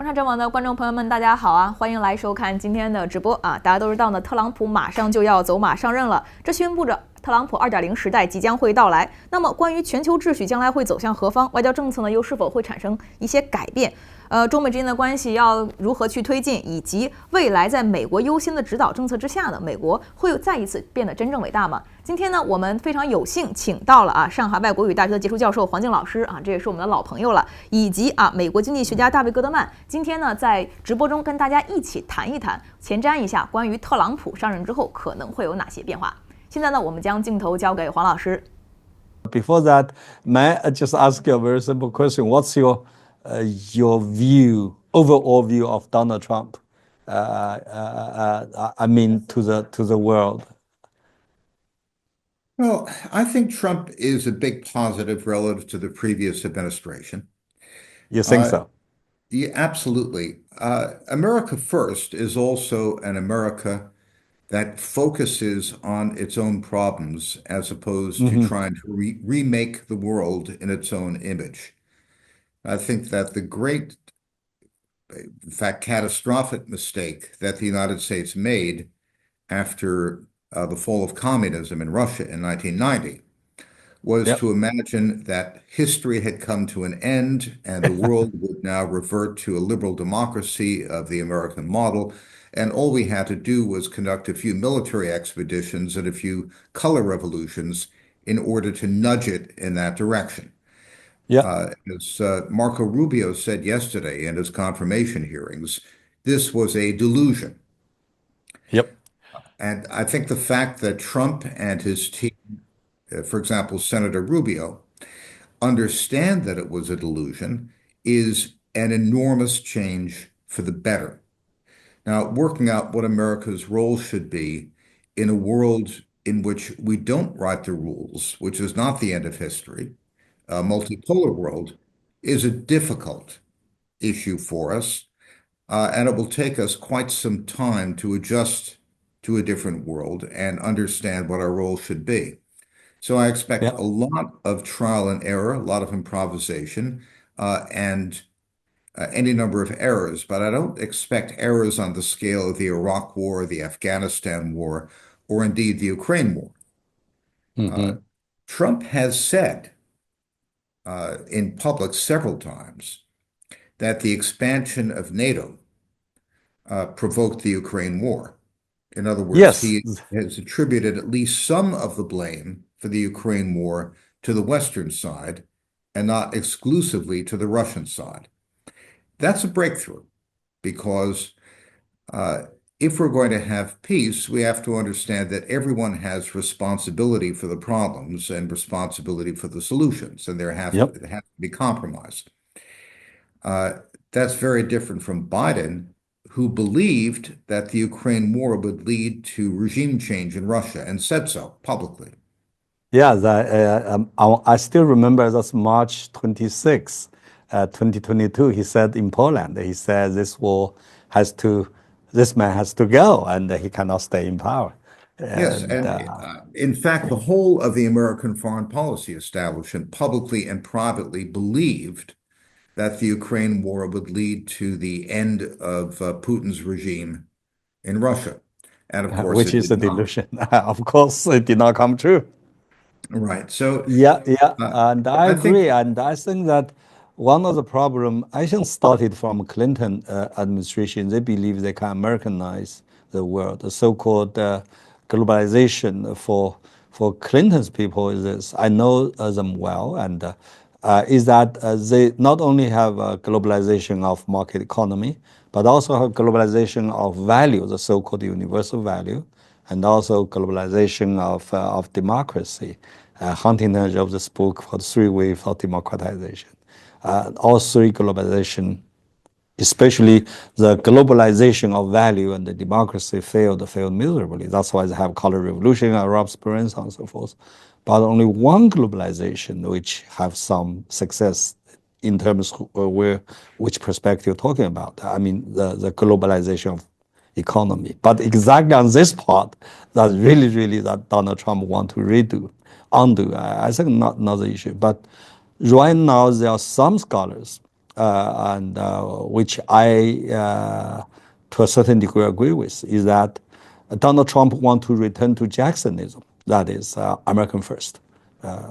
观察者网的观众朋友们，大家好啊！欢迎来收看今天的直播啊！大家都知道呢，特朗普马上就要走马上任了，这宣布着特朗普2.0时代即将会到来。那么，关于全球秩序将来会走向何方，外交政策呢又是否会产生一些改变？中美之间的关系要如何去推进，以及未来在美国优先的指导政策之下呢，美国会再一次变得真正伟大吗？今天呢，我们非常有幸请到了上海外国语大学的杰出教授黄静老师这也是我们的老朋友了，以及美国经济学家大卫戈德曼。今天呢，在直播中跟大家一起谈一谈，前瞻一下关于特朗普上任之后可能会有哪些变化。现在呢，我们将镜头交给黄老师。Before that, may I just ask you a very simple question? What's your view, overall view of Donald Trump? I mean, to the world. Well, I think Trump is a big positive relative to the previous administration. You think so? Yeah, absolutely. America First is also an America that focuses on its own problems as opposed to trying to remake the world in its own image. I think that the great, in fact, catastrophic mistake that the United States made after the fall of communism in Russia in 1990 was to imagine that history had come to an end and the world would now revert to a liberal democracy of the American model. And all we had to do was conduct a few military expeditions and a few color revolutions in order to nudge it in that direction. As Marco Rubio said yesterday in his confirmation hearings, this was a delusion. And I think the fact that Trump and his team, for example, Senator Rubio, understand that it was a delusion is an enormous change for the better. Now, working out what America's role should be in a world in which we don't write the rules, which is not the end of history, a multipolar world, is a difficult issue for us, and it will take us quite some time to adjust to a different world and understand what our role should be. So I expect a lot of trial and error, a lot of improvisation, and any number of errors, but I don't expect errors on the scale of the Iraq War, the Afghanistan War, or indeed the Ukraine War. Trump has said in public several times that the expansion of NATO provoked the Ukraine War. In other words, he has attributed at least some of the blame for the Ukraine war to the Western side and not exclusively to the Russian side. That's a breakthrough because if we're going to have peace, we have to understand that everyone has responsibility for the problems and responsibility for the solutions, and there have to be compromise. That's very different from Biden, who believed that the Ukraine war would lead to regime change in Russia and said so publicly. I still remember that's March 26, 2022. He said in Poland, he said this man has to go and he cannot stay in power. In fact, the whole of the American foreign policy establishment publicly and privately believed that the Ukraine war would lead to the end of Putin's regime in Russia. And of course, which is a delusion. Of course, it did not come true. Right. So and I agree. And I think that one of the problem, I think, started from Clinton administration. They believe they can Americanize the world. The so-called globalization for Clinton's people is this. I know them well, and is that they not only have a globalization of market economy, but also have globalization of value, the so-called universal value, and also globalization of democracy. Huntington wrote this book called Three Waves of Democratization. All three globalization, especially the globalization of value and the democracy failed miserably. That's why they have color revolution, Arab Spring, and so forth. But only one globalization which have some success in terms of which perspective you're talking about. I mean, the globalization of economy. But exactly on this part, that's really that Donald Trump want to undo. I think not another issue. But right now, there are some scholars and which I, to a certain degree, agree with, is that Donald Trump wants to return to Jacksonism. That is American first,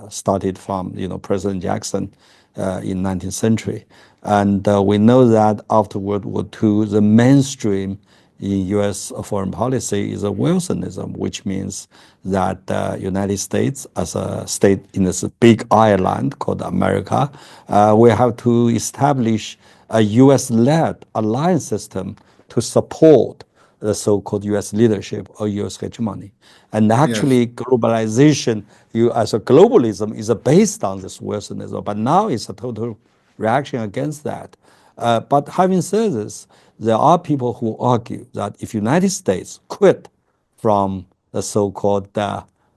started from President Jackson in 19th century, and we know that after World War II, the mainstream in U.S. foreign policy is a Wilsonism, which means that the United States, as a state in this big island called America, we have to establish a U.S.-led alliance system to support the so-called U.S. leadership or U.S. hegemony. And actually, globalization, as a globalism, is based on this Wilsonism, but now it's a total reaction against that. But having said this, there are people who argue that if United States quit from the so-called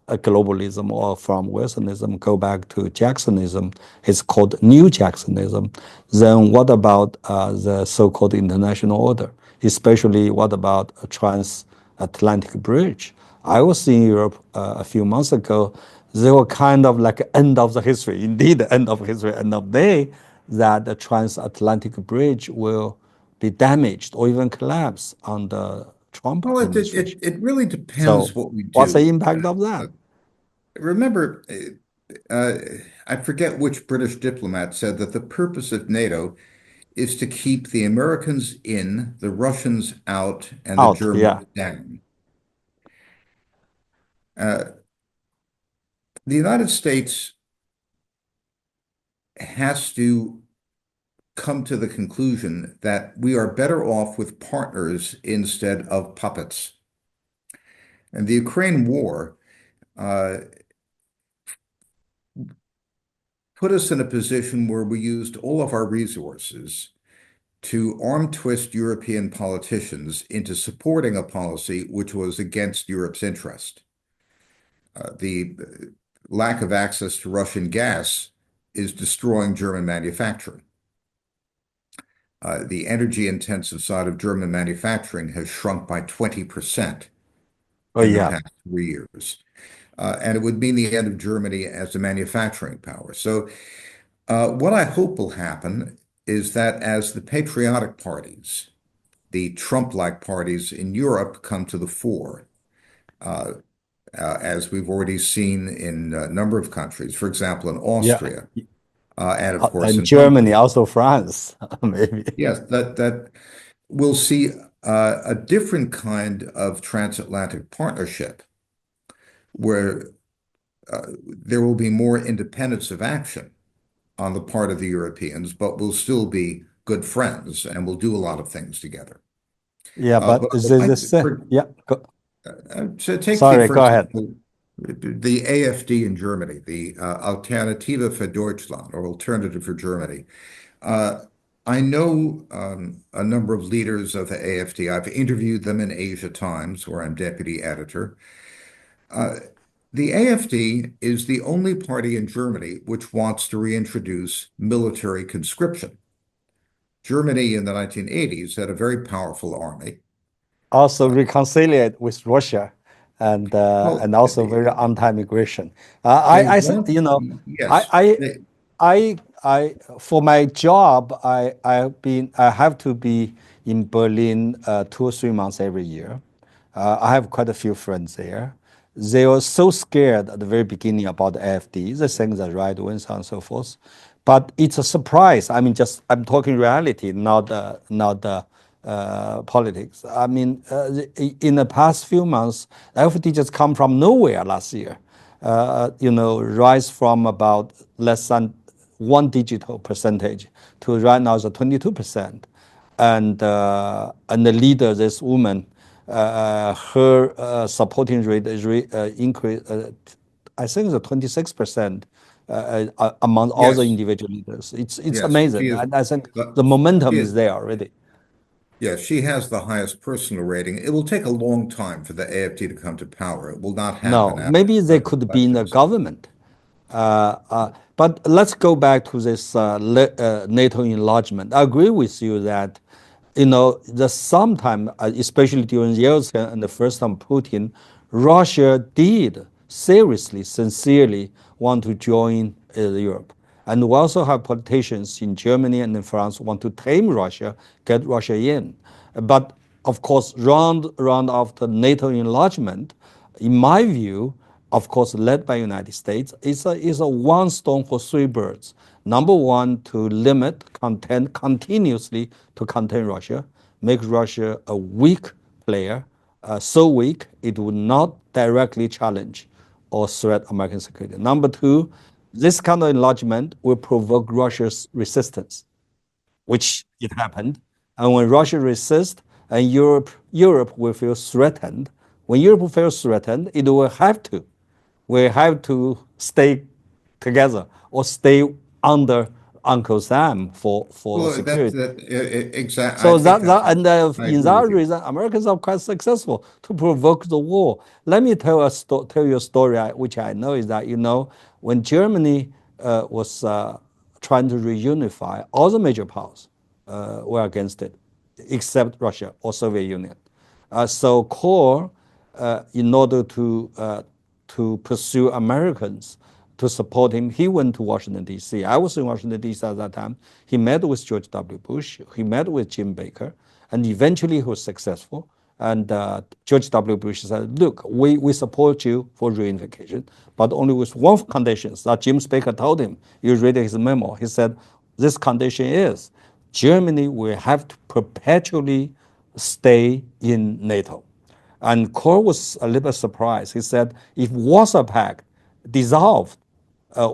globalism or from Wilsonism, go back to Jacksonism, it's called New Jacksonism, then what about the so-called international order? Especially what about a transatlantic bridge? I was in Europe a few months ago. They were kind of like end of the history, indeed the end of history, end of day, that the transatlantic bridge will be damaged or even collapse under Trump administration. It really depends what we do. What's the impact of that? Remember, I forget which British diplomat said that the purpose of NATO is to keep the Americans in, the Russians out, and the Germans down. The United States has to come to the conclusion that we are better off with partners instead of puppets. And the Ukraine war put us in a position where we used all of our resources to arm twist European politicians into supporting a policy which was against Europe's interest. The lack of access to Russian gas is destroying German manufacturing. The energy-intensive side of German manufacturing has shrunk by 20% in the past 3 years. And it would mean the end of Germany as a manufacturing power. So what I hope will happen is that as the patriotic parties, the Trump-like parties in Europe come to the fore, as we've already seen in a number of countries, for example, in Austria, and of course in Germany, also France, maybe. Yes, that we'll see a different kind of transatlantic partnership where there will be more independence of action on the part of the Europeans, but we'll still be good friends and we'll do a lot of things together. Yeah, but Sorry, go ahead. The AfD in Germany, the Alternative für Deutschland, or Alternative for Germany. I know a number of leaders of the AfD. I've interviewed them in Asia Times, where I'm deputy editor. The AfD is the only party in Germany which wants to reintroduce military conscription. Germany in the 1980s had a very powerful army. Also reconciliate with Russia and also very anti-immigration. I think, for my job, I have to be in Berlin 2 or 3 months every year. I have quite a few friends there. They were so scared at the very beginning about the AfD, the things that right wing, so on and so forth. But it's a surprise. I mean, I'm talking reality, not politics. I mean, in the past few months, AfD just come from nowhere last year. Rise from about less than 1 digital percentage to right now is 22%. And the leader, this woman, her supporting rate is increased. I think it's 26% among all the individual leaders. It's amazing. I think the momentum is there already. Yes, she has the highest personal rating. It will take a long time for the AfD to come to power. It will not happen. No, maybe they could be in the government. But let's go back to this NATO enlargement. I agree with you that, sometime, especially during Yeltsin and the first time Putin, Russia did seriously, sincerely want to join Europe. And we also have politicians in Germany and in France who want to tame Russia, get Russia in. But of course, round after NATO enlargement, in my view, of course, led by United States, is a one stone for three birds. Number one, to limit, continuously to contain Russia, make Russia a weak player, so weak it would not directly challenge or threat American security. Number two, this kind of enlargement will provoke Russia's resistance, which it happened. And when Russia resists and Europe will feel threatened, when Europe feels threatened, it will have to. We have to stay together or stay under Uncle Sam for Well, security. exactly. I So think that's, I in agree that with you. reason, Americans are quite successful to provoke the war. Let me tell you a story which I know is that when Germany was trying to reunify, all the major powers were against it, except Russia or Soviet Union. So Kohl, in order to pursue Americans to support him, he went to Washington, D.C. I was in Washington, D.C. at that time. He met with George W. Bush. He met with Jim Baker. And eventually he was successful. And George W. Bush said, look, we support you for reunification, but only with one condition that Jim Baker told him. You read his memo. He said, this condition is Germany will have to perpetually stay in NATO. And Kohl was a little bit surprised. He said, if Warsaw Pact dissolved,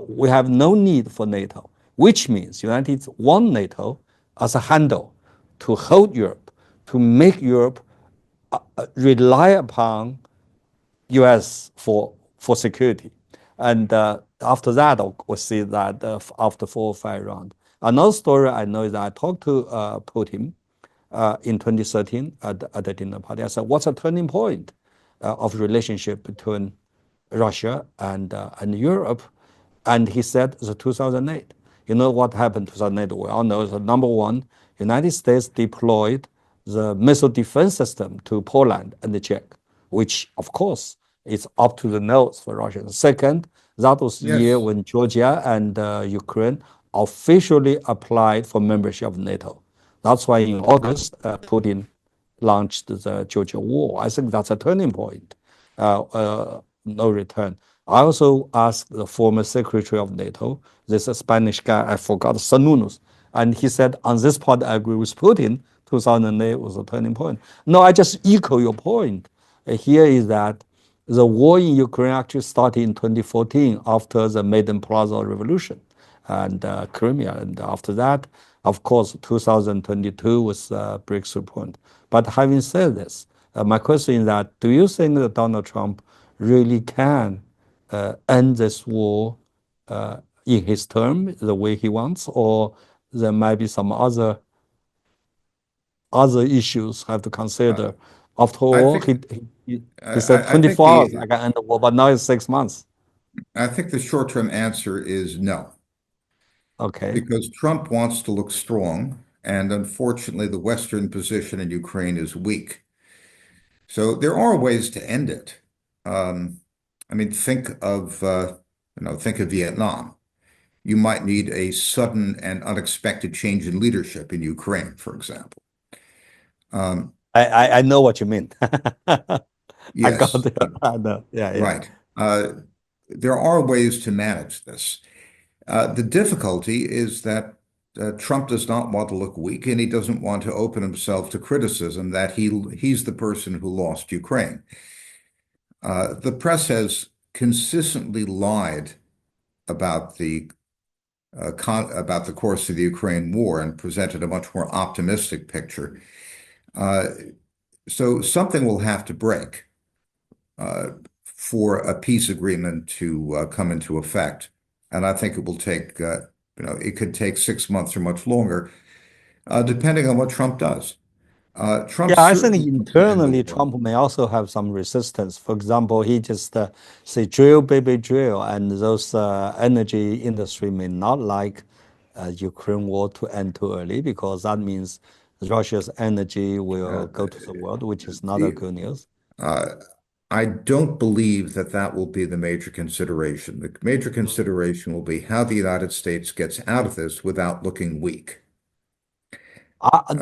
we have no need for NATO, which means United States want NATO as a handle to hold Europe, to make Europe rely upon U.S. for security. And after that, we see that after 4 or 5 rounds. Another story I know is that I talked to Putin in 2013 at a dinner party. I said, what's a turning point of relationship between Russia and Europe? And he said, the 2008. You know what happened in 2008? We all know that number one, United States deployed the missile defense system to Poland and the Czech, which of course is up to the nose for Russia. Second, that was the year Yes. when Georgia and Ukraine officially applied for membership of NATO. That's why in August, Putin launched the Georgia war. I think that's a turning point, no return. I also asked the former secretary of NATO, this Spanish guy, I forgot, Sununus, and he said, on this part, I agree with Putin. 2008 was a turning point. No, I just echo your point. Here is that the war in Ukraine actually started in 2014 after the Maidan Plaza Revolution and Crimea. And after that, of course, 2022 was a breakthrough point. But having said this, my question is that, do you think that Donald Trump really can end this war in his term the way he wants, or there might be some other issues have to Uh, consider? After I all, think he said I think 24 hours I can end the war, but now it's 6 months. the short-term answer is no, Okay. because Trump wants to look strong, and unfortunately, the Western position in Ukraine is weak. So there are ways to end it. Um, I mean, think of Vietnam. You might need a sudden and unexpected change in leadership in Ukraine, for example. Um, I know what you mean. I got yes, it. I know. Yeah. right. There are ways to manage this. The difficulty is that Trump does not want to look weak, and he doesn't want to open himself to criticism that he's the person who lost Ukraine. The press has consistently lied about about the course of the Ukraine war and presented a much more optimistic picture. Uh, so something will have to break uh, for a peace agreement to come into effect, and I think it will take it could take 6 months or much longer, depending on what Trump does. Trump Yeah, I think certainly wants to end the internally war. Trump may also have some resistance. For example, he just say drill, baby, drill, and those energy industry may not like Ukraine war to end too early because that means Russia's energy will Uh, go to the world, which is not a the good news. uh, I don't believe that that will be the major consideration. The major consideration will be how the United States gets out of this without looking weak.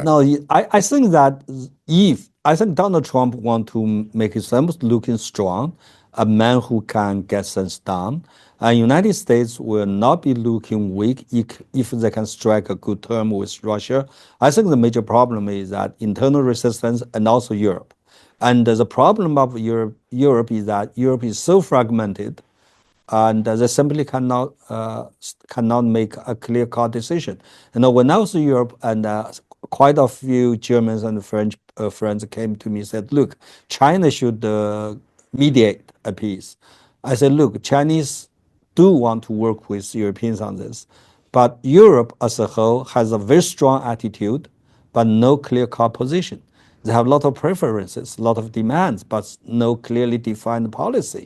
No, I think that if I think Donald Trump want to make himself looking strong, a man who can get things done, and United States will not be looking weak if they can strike a good term with Russia. I think the major problem is that internal resistance and also Europe. And the problem of Europe is that Europe is so fragmented and they simply cannot make a clear-cut decision. When I was in Europe, and quite a few Germans and French friends came to me and said, "Look, China should mediate a peace." I said, "Look, Chinese do want to work with Europeans on this, but Europe as a whole has a very strong attitude, but no clear-cut position. They have a lot of preferences, a lot of demands, but no clearly defined policy.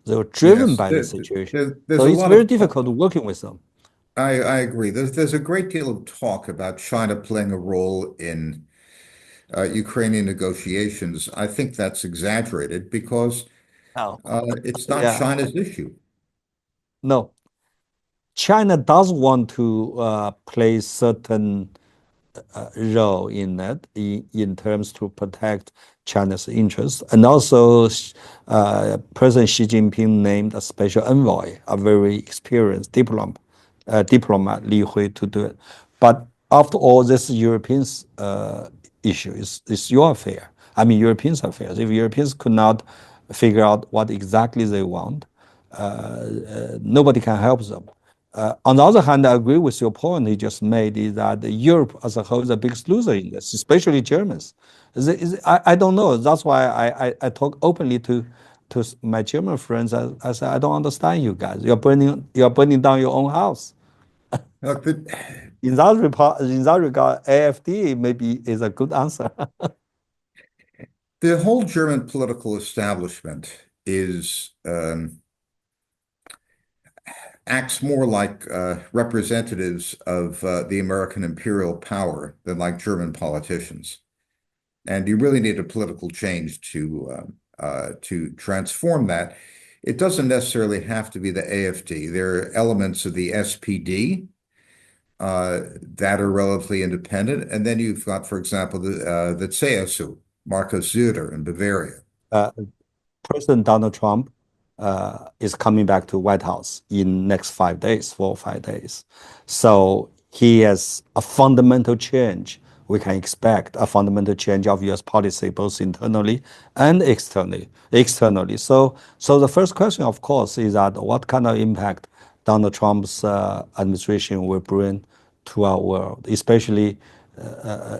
They were driven Yes, by the situation. there's So a it's lot very of difficult working with them." I agree. There's a great deal of talk about China playing a role in Ukrainian negotiations. I think that's exaggerated because Oh, it's not yeah. China's issue. No, China does want to play certain role in that in terms to protect China's interests. And also, President Xi Jinping named a special envoy, a very experienced diplomat Li Hui, to do it. But after all, this Europeans' issue is your affair. I mean, Europeans' affairs. If Europeans could not figure out what exactly they want, nobody can help them. On the other hand, I agree with your point you just made, is that Europe as a whole is the biggest loser in this, especially Germans. I don't know. That's why I talk openly to my German friends. I say, I don't understand you guys. You're burning down your own house. Look, In that regard, AFD maybe is a good answer. the whole German political establishment is acts more like representatives of the American imperial power than like German politicians. And you really need a political change to transform that. It doesn't necessarily have to be the AfD. There are elements of the SPD that are relatively independent, and then you've got, for example, the CSU, Markus Söder in Bavaria. uh, President Donald Trump is coming back to White House in next 5 days, 4 or 5 days. So he has a fundamental change. We can expect a fundamental change of U.S. policy, both internally and externally. So the first question, of course, is that what kind of impact Donald Trump's administration will bring to our world, especially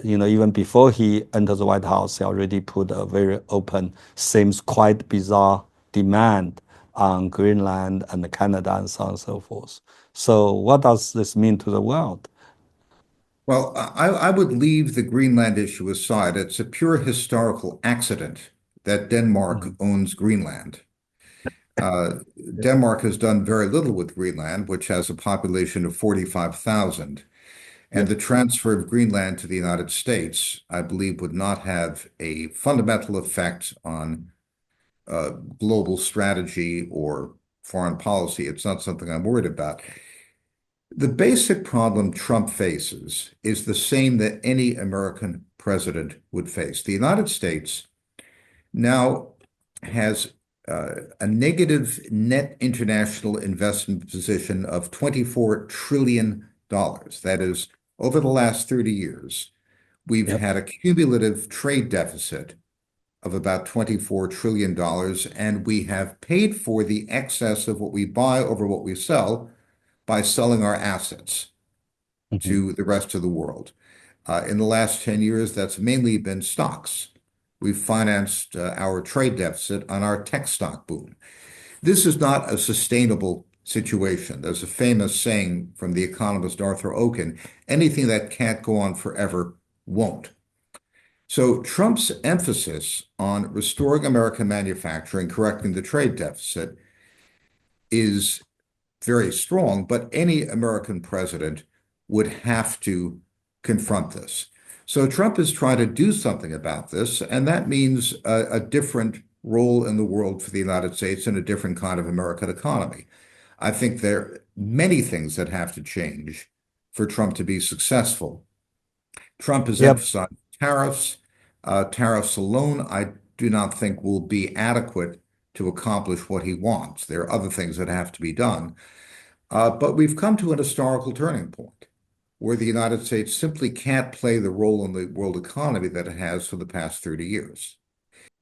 even before he entered the White House, he already put a very open, seems quite bizarre demand on Greenland and Canada and so on and so forth. So what does this mean to the world? Well, I would leave the Greenland issue aside. It's a pure historical accident that Denmark Mhm. owns Greenland. Uh, Denmark has done very little with Greenland, which has a population of 45,000. And Yeah. the transfer of Greenland to the United States, I believe, would not have a fundamental effect on global strategy or foreign policy. It's not something I'm worried about. The basic problem Trump faces is the same that any American president would face. The United States now has a negative net international investment position of $24 trillion. That is, over the last 30 years, we've Yep. had a cumulative trade deficit of about $24 trillion, and we have paid for the excess of what we buy over what we sell by selling our assets Mhm. to the rest of the world. In the last 10 years, that's mainly been stocks. We've financed our trade deficit on our tech stock boom. This is not a sustainable situation. There's a famous saying from the economist Arthur Oken, anything that can't go on forever won't. So Trump's emphasis on restoring American manufacturing, correcting the trade deficit, is very strong, but any American president would have to confront this. So Trump is trying to do something about this, and that means a different role in the world for the United States and a different kind of American economy. I think there are many things that have to change for Trump to be successful. Trump has Yep. emphasized tariffs. Tariffs alone, I do not think will be adequate to accomplish what he wants. There are other things that have to be done. But we've come to an historical turning point where the United States simply can't play the role in the world economy that it has for the past 30 years.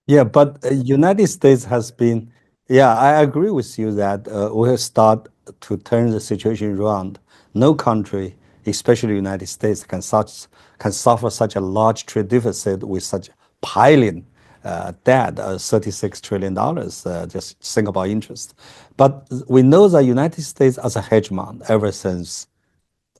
Yeah, but United States has been, yeah, I agree with you that we'll start to turn the situation around. No country, especially United States, can suffer such a large trade deficit with such piling debt, $36 trillion. Just think about interest. But we know that United States as a hegemon ever since,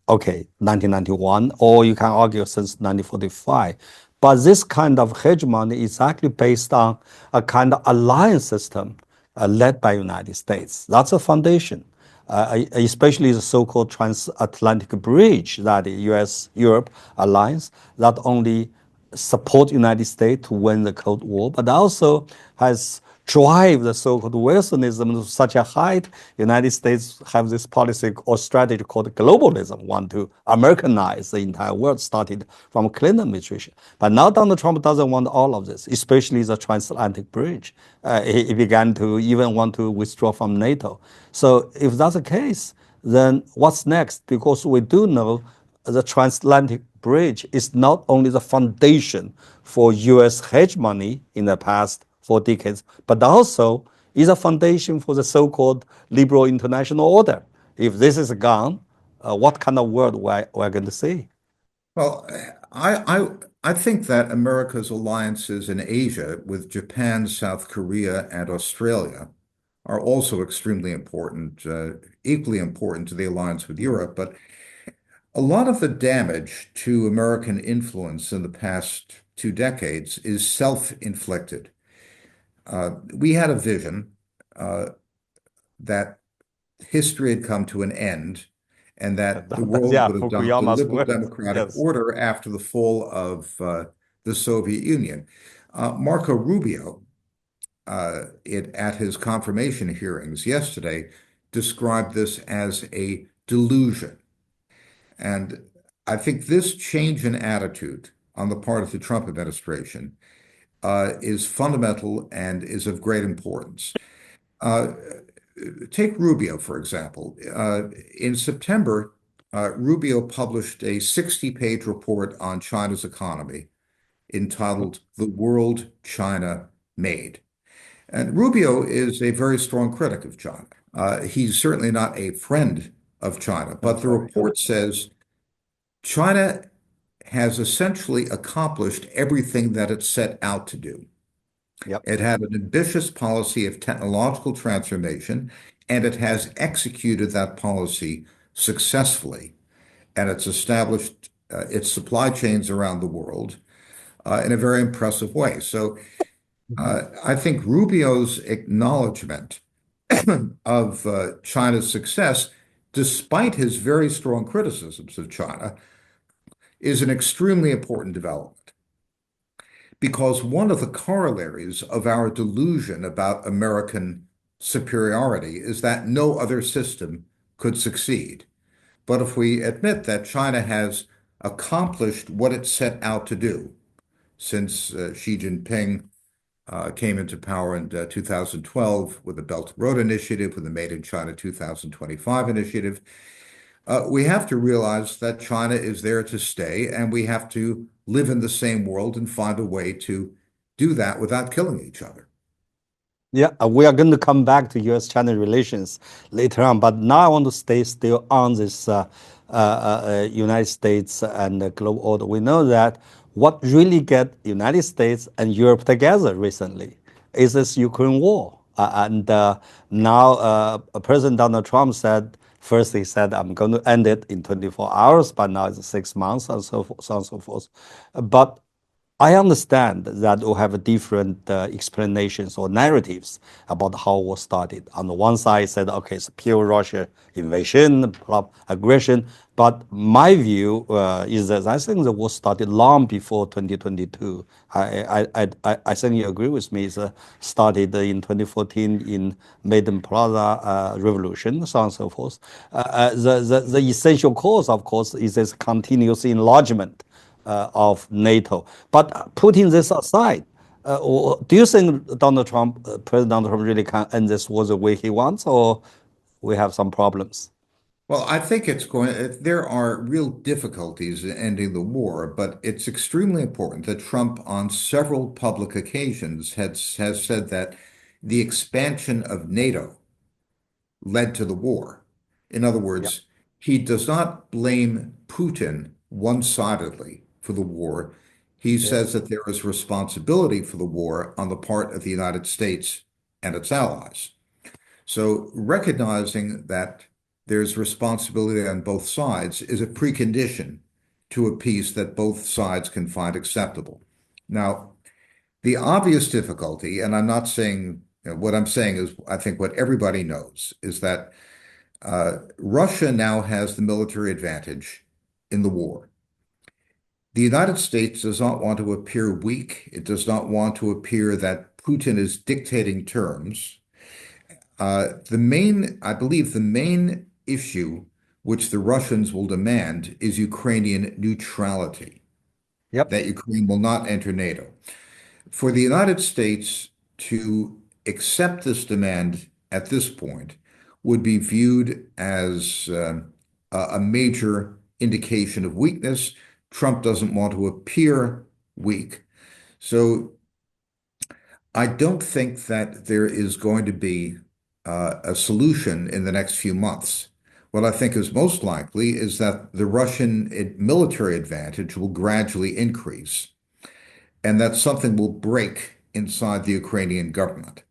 okay, 1991, or you can argue since 1945. But this kind of hegemony is actually based on a kind of alliance system led by United States. That's a foundation, especially the so-called transatlantic bridge that the U.S.-Europe alliance that only support United States to win the Cold War, but also has drive the so-called Wilsonism to such a height. United States have this policy or strategy called globalism, want to Americanize the entire world, started from Clinton administration. But now Donald Trump doesn't want all of this, especially the transatlantic bridge. He began to even want to withdraw from NATO. So if that's the case, then what's next? Because we do know the transatlantic bridge is not only the foundation for U.S. hegemony in the past 4 decades, but also is a foundation for the so-called liberal international order. If this is gone, what kind of world we're going to see? Well, I think that America's alliances in Asia with Japan, South Korea, and Australia are also extremely important, equally important to the alliance with Europe. But a lot of the damage to American influence in the past 2 decades is self-inflicted. We had a vision that history had come to an end and that the world Yeah, would adopt a Fukuyama's liberal words. democratic Yes. order after the fall of the Soviet Union. Marco Rubio, at his confirmation hearings yesterday, described this as a delusion. And I think this change in attitude on the part of the Trump administration is fundamental and is of great importance. Uh, Take Rubio, for example. In September, Rubio published a 60-page report on China's economy entitled The World China Made. And Rubio is a very strong critic of China. He's certainly not a friend of China, but the report says China has essentially accomplished everything that it set out to do. Yep. It had an ambitious policy of technological transformation, and it has executed that policy successfully. And it's established its supply chains around the world in a very impressive way. So I think Rubio's acknowledgement of China's success, despite his very strong criticisms of China, is an extremely important development. Because one of the corollaries of our delusion about American superiority is that no other system could succeed. But if we admit that China has accomplished what it set out to do since Xi Jinping came into power in 2012 with the Belt and Road Initiative, with the Made in China 2025 initiative, we have to realize that China is there to stay, and we have to live in the same world and find a way to do that without killing each other. Yeah, we are going to come back to U.S.-China relations later on, but now I want to stay still on this United States and the global order. We know that what really get United States and Europe together recently is this Ukraine war. Now President Donald Trump said, first he said, I'm going to end it in 24 hours, but now it's 6 months and so forth, so on and so forth. But I understand that we have different explanations or narratives about how war started. On the one side, said, okay, it's pure Russia invasion, aggression. But my view is that I think the war started long before 2022. I think you agree with me. It started in 2014 in Maidan Plaza revolution, so on and so forth. The essential cause, of course, is this continuous enlargement of NATO. But putting this aside, do you think President Donald Trump really can end this war the way he wants, or we have some problems? Well, I think there are real difficulties in ending the war, but it's extremely important that Trump, on several public occasions, has said that the expansion of NATO led to the war. In other Yeah. words, he does not blame Putin one-sidedly for the war. He says Yes. that there is responsibility for the war on the part of the United States and its allies. So recognizing that there's responsibility on both sides is a precondition to a peace that both sides can find acceptable. Now, the obvious difficulty, and I'm not saying, what I'm saying is, I think what everybody knows is that Russia now has the military advantage in the war. The United States does not want to appear weak. It does not want to appear that Putin is dictating terms. I believe the main issue which the Russians will demand is Ukrainian neutrality, Yep. that Ukraine will not enter NATO. For the United States to accept this demand at this point would be viewed as a major indication of weakness. Trump doesn't want to appear weak. So I don't think that there is going to be a solution in the next few months. What I think is most likely is that the Russian military advantage will gradually increase and that something will break inside the Ukrainian government.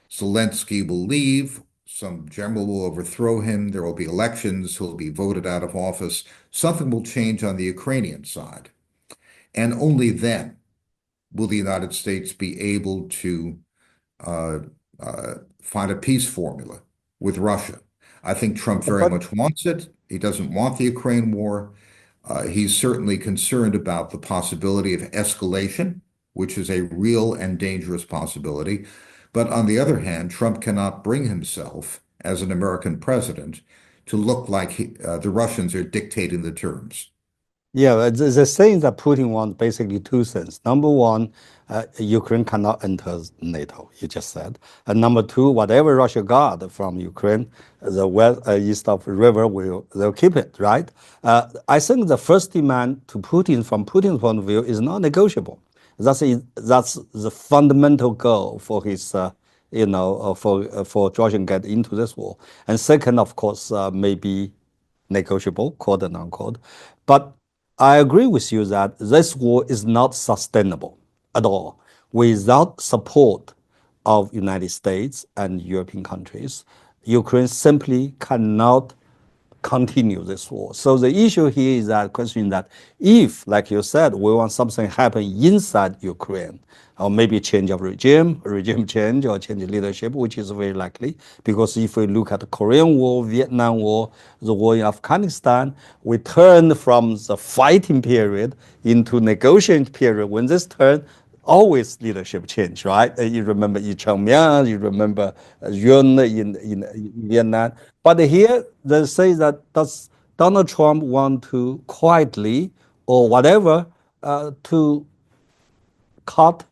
Zelensky will leave, some general will overthrow him, there will be elections, he'll be voted out of office. Something will change on the Ukrainian side. And only then will the United States be able to uh, find a peace formula with Russia. I think Trump very But much wants it. He doesn't want the Ukraine war. He's certainly concerned about the possibility of escalation, which is a real and dangerous possibility. But on the other hand, Trump cannot bring himself, as an American president, to look like the Russians are dictating the terms. yeah, the saying that Putin wants basically two things. Number one, Ukraine cannot enter NATO, you just said. And number two, whatever Russia got from Ukraine, the west, east of the river, they'll keep it, right? I think the first demand to Putin, from Putin's point of view, is not negotiable. That's the fundamental goal for his, for Georgia to get into this war. And second, of course, maybe negotiable, quote and unquote. But I agree with you that this war is not sustainable at all without support of United States and European countries. Ukraine simply cannot continue this war. So the issue here is that question that if, like you said, we want something happen inside Ukraine, or maybe change of regime change or change leadership, which is very likely. Because if we look at the Korean War, Vietnam War, the war in Afghanistan, we turn from the fighting period into negotiation period. When this turn, always leadership change, right? You remember Lee Chang-myung, you remember Yun in Vietnam. But here they say that does Donald Trump want to quietly or whatever to cut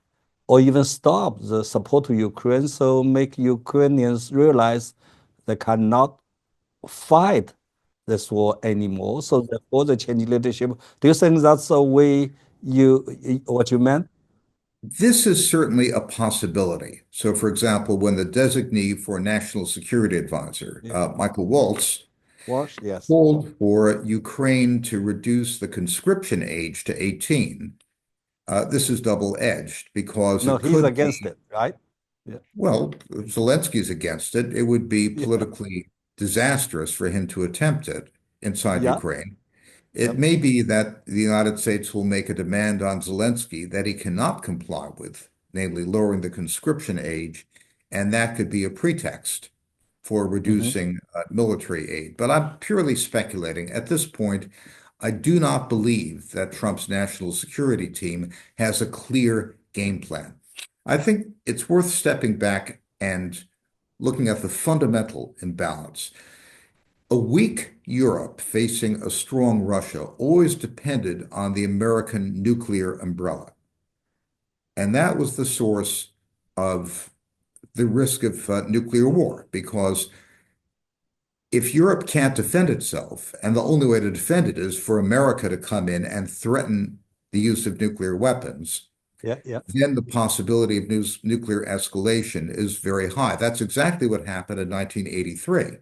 or even stop the support to Ukraine, so make Ukrainians realize they cannot fight this war anymore. So therefore, the change leadership. Do you think that's the way what you meant? This is certainly a possibility. So, for example, when the designee for National Security Advisor, Yeah. Michael Waltz, Wash, yes. called for Ukraine to reduce the conscription age to 18, this is double-edged because No, it he's could against be, it, right? Yeah. well, Zelensky's against it. It would be Yeah. politically disastrous for him to attempt it inside Yeah. Ukraine. It may be that the United States will make a demand on Zelensky that he cannot comply with, namely lowering the conscription age, and that could be a pretext for Hmm. reducing military aid. But I'm purely speculating. At this point, I do not believe that Trump's national security team has a clear game plan. I think it's worth stepping back and looking at the fundamental imbalance. A weak Europe facing a strong Russia always depended on the American nuclear umbrella. And that was the source of the risk of nuclear war, because if Europe can't defend itself, and the only way to defend it is for America to come in and threaten the use of nuclear weapons, Yeah, yeah. then the possibility of nuclear escalation is very high. That's exactly what happened in 1983.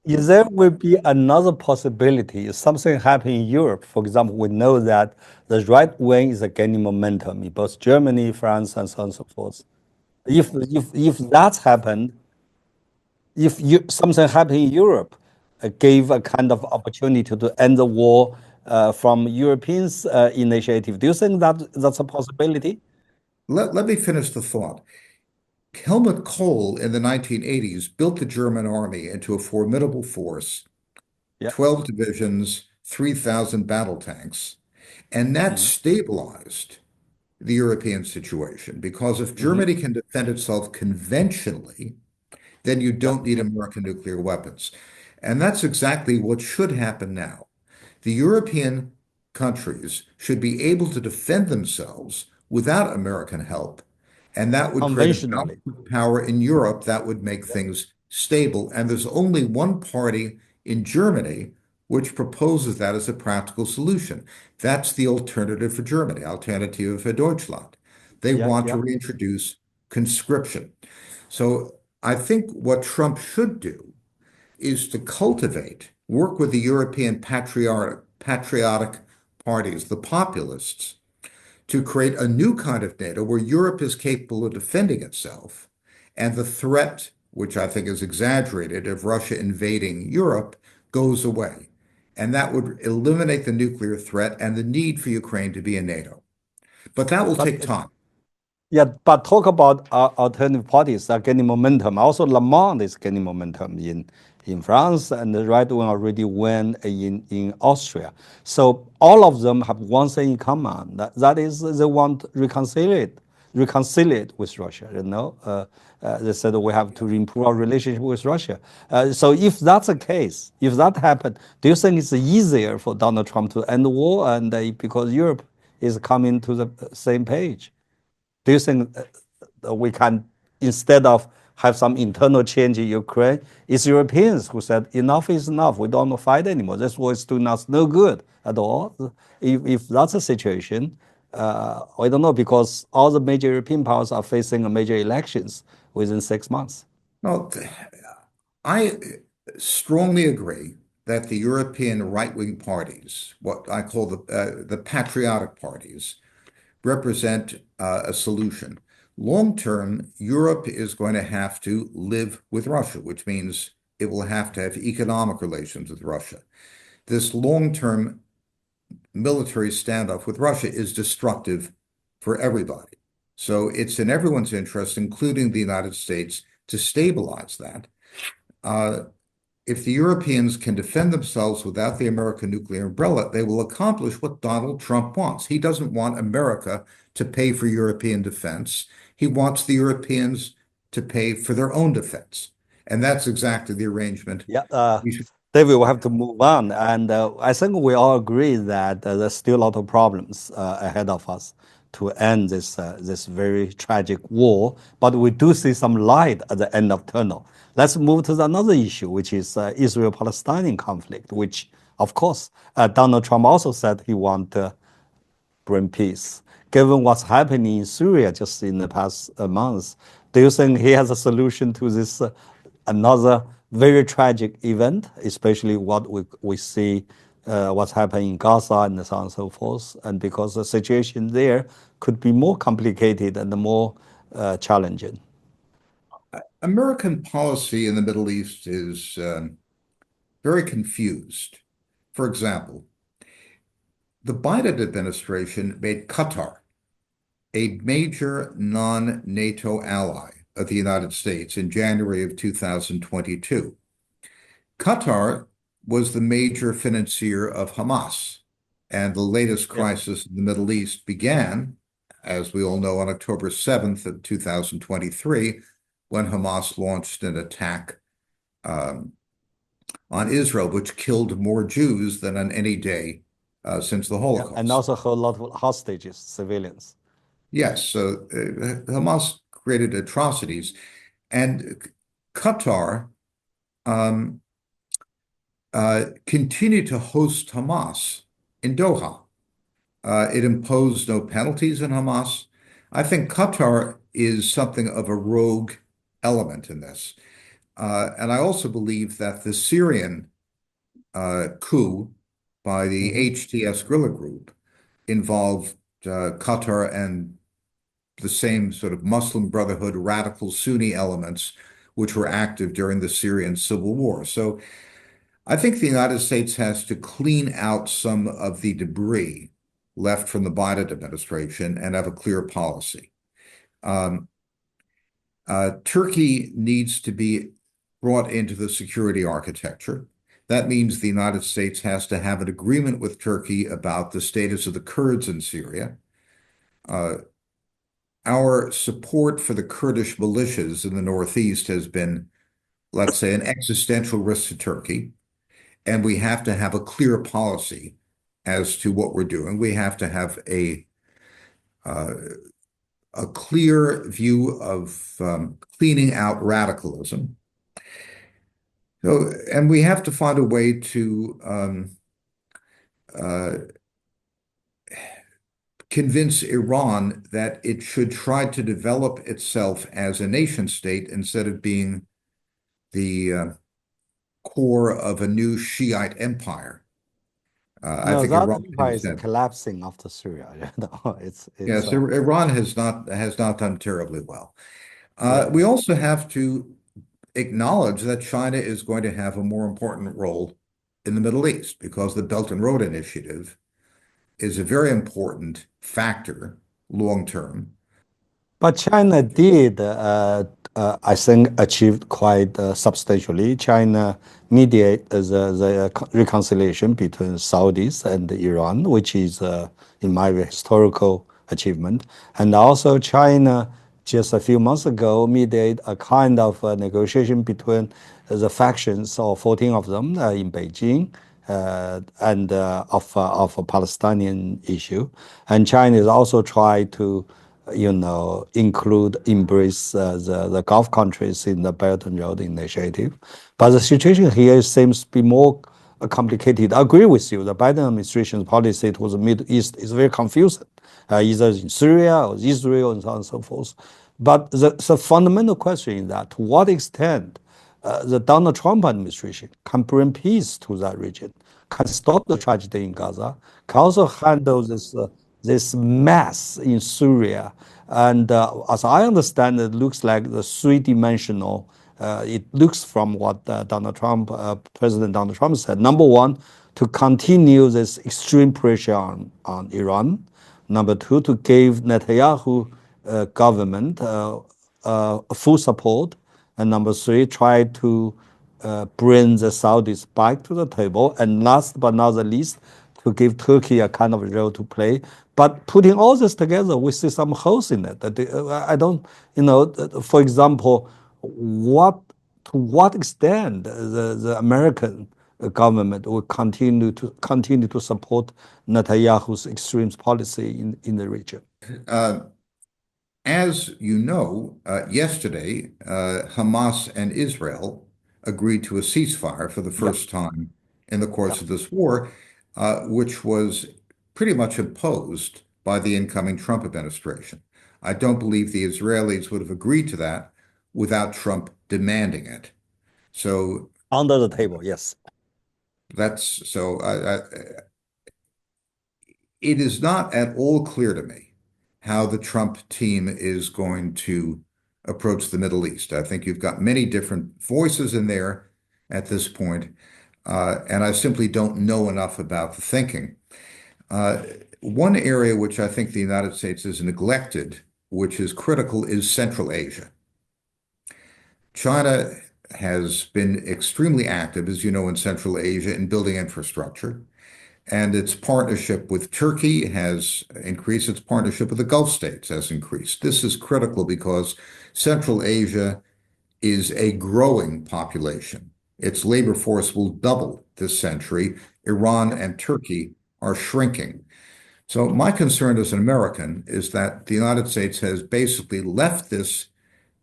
Is there will be another possibility? If something happen in Europe, for example, we know that the right wing is gaining momentum in both Germany, France, and so on and so forth. If that's happened, if something happened in Europe, gave a kind of opportunity to end the war from Europeans' initiative, do you think that that's a possibility? Let me finish the thought. Helmut Kohl in the 1980s built the German army into a formidable force, Yeah. 12 divisions, 3,000 battle tanks, and that Mm-hmm. stabilized the European situation, because if Mm-hmm. Germany can defend itself conventionally, then you Yeah. don't need American nuclear weapons. And that's exactly what should happen now. The European countries should be able to defend themselves without American help. And that would create a balance Conventionally. of power in Europe that would make Yeah. things stable. And there's only one party in Germany which proposes that as a practical solution. That's the alternative for Germany, Alternative for Deutschland. They Yeah. want to Yeah. reintroduce conscription. So I think what Trump should do is to cultivate, work with the European patriotic parties, the populists, to create a new kind of NATO where Europe is capable of defending itself, and the threat, which I think is exaggerated, of Russia invading Europe goes away. And that would eliminate the nuclear threat and the need for Ukraine to be in NATO. But that will But take time. yeah, but talk about alternative parties are gaining momentum. Also, Le Monde is gaining momentum in France, and the right wing already won in Austria. So all of them have one thing in common. That is, they want reconciliate with Russia. They said we have to improve our relationship with Russia. So if that's the case, if that happened, do you think it's easier for Donald Trump to end the war, and because Europe is coming to the same page? Do you think we can, instead of have some internal change in Ukraine, it's Europeans who said enough is enough. We don't fight anymore. This war is doing us no good at all. If that's a situation, I don't know, because all the major European powers are facing major elections within 6 months. Well, I strongly agree that the European right-wing parties, what I call the patriotic parties, represent a solution. Long term, Europe is going to have to live with Russia, which means it will have to have economic relations with Russia. This long-term military standoff with Russia is destructive for everybody. So it's in everyone's interest, including the United States, to stabilize that. Uh, if the Europeans can defend themselves without the American nuclear umbrella, they will accomplish what Donald Trump wants. He doesn't want America to pay for European defense. He wants the Europeans to pay for their own defense. And that's exactly the arrangement Yeah, we should. David, we have to move on, and I think we all agree that there's still a lot of problems ahead of us to end this very tragic war. But we do see some light at the end of tunnel. Let's move to another issue, which is Israel-Palestinian conflict, which, of course, Donald Trump also said he want bring peace. Given what's happening in Syria just in the past months, do you think he has a solution to this another very tragic event, especially what we see what's happening in Gaza and so on and so forth, and because the situation there could be more complicated and more challenging? American policy in the Middle East is very confused. For example, the Biden administration made Qatar a major non-NATO ally of the United States in January of 2022. Qatar was the major financier of Hamas, and the latest Yeah. crisis in the Middle East began, as we all know, on October 7th of 2023, when Hamas launched an attack um, on Israel, which killed more Jews than on any day since the Yeah, and Holocaust. also hold a lot of hostages, civilians. Yes, so Hamas created atrocities, and Qatar um, continued to host Hamas in Doha. It imposed no penalties on Hamas. I think Qatar is something of a rogue element in this. And I also believe that the Syrian coup by the Hmm. HTS guerrilla group involved Qatar and the same sort of Muslim Brotherhood radical Sunni elements which were active during the Syrian civil war. So I think the United States has to clean out some of the debris left from the Biden administration and have a clear policy. Um, Turkey needs to be brought into the security architecture. That means the United States has to have an agreement with Turkey about the status of the Kurds in Syria. Uh, our support for the Kurdish militias in the Northeast has been, let's say, an existential risk to Turkey. And we have to have a clear policy as to what we're doing. We have to have uh, a clear view of cleaning out radicalism. So, and we have to find a way to uh, convince Iran that it should try to develop itself as a nation state instead of being the core of a new Shiite empire. I No, think that Iran empire has is had, collapsing after Syria. It's yes, Iran has not done terribly well. yeah. We also have to acknowledge that China is going to have a more important role in the Middle East because the Belt and Road Initiative is a very important factor long term. But China did, I think, achieved quite substantially. China mediate the reconciliation between Saudis and Iran, which is, in my view, historical achievement. And also, China just a few months ago mediate a kind of negotiation between the factions, or 14 of them, in Beijing. And of a Palestinian issue, and China is also trying to embrace the Gulf countries in the Belt and Road Initiative. But the situation here seems to be more complicated. I agree with you. The Biden administration's policy towards the Middle East is very confusing, either in Syria or Israel and so on and so forth. But the fundamental question is that to what extent the Donald Trump administration can bring peace to that region, can stop the tragedy in Gaza, can also handle this mess in Syria. And as I understand, it looks like the three-dimensional. It looks from what President Donald Trump said. Number one, to continue this extreme pressure on Iran. Number two, to give Netanyahu government full support. And number three, try to bring the Saudis back to the table. And last but not the least, to give Turkey a kind of role to play. But putting all this together, we see some holes in it. I don't, for example, to what extent the American government will continue to support Netanyahu's extreme policy in the region. Uh, as you know, yesterday, Hamas and Israel agreed to a ceasefire for the Yeah, first time in the yeah. course of this war, which was pretty much imposed by the incoming Trump administration. I don't believe the Israelis would have agreed to that without Trump demanding it. So Under the table, yes. that's so it is not at all clear to me how the Trump team is going to approach the Middle East. I think you've got many different voices in there at this point, and I simply don't know enough about the thinking. One area which I think the United States has neglected, which is critical, is Central Asia. China has been extremely active, as you know, in Central Asia in building infrastructure, and its partnership with Turkey has increased. Its partnership with the Gulf states has increased. This is critical because Central Asia is a growing population. Its labor force will double this century. Iran and Turkey are shrinking. So my concern as an American is that the United States has basically left this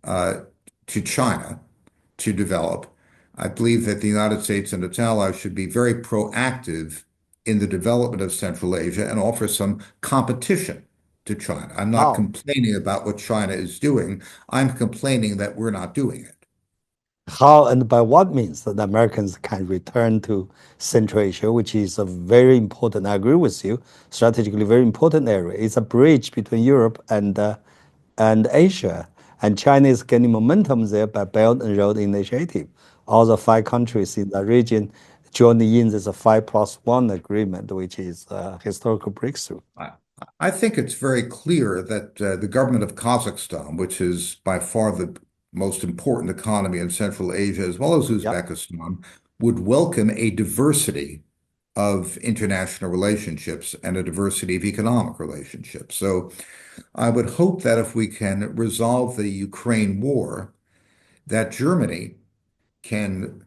uh, to China to develop. I believe that the United States and its allies should be very proactive in the development of Central Asia and offer some competition to China. I'm not How? complaining about what China is doing. I'm complaining that we're not doing it. How and by what means that Americans can return to Central Asia, which is a very important, I agree with you, strategically very important area. It's a bridge between Europe and Asia. And China is gaining momentum there by Belt and Road Initiative. All the five countries in the region joining in this 5+1 agreement, which is a historical breakthrough. I, I think it's very clear that the government of Kazakhstan, which is by far the most important economy in Central Asia, as well as Yep. Uzbekistan, would welcome a diversity of international relationships and a diversity of economic relationships. So I would hope that if we can resolve the Ukraine war, that Germany can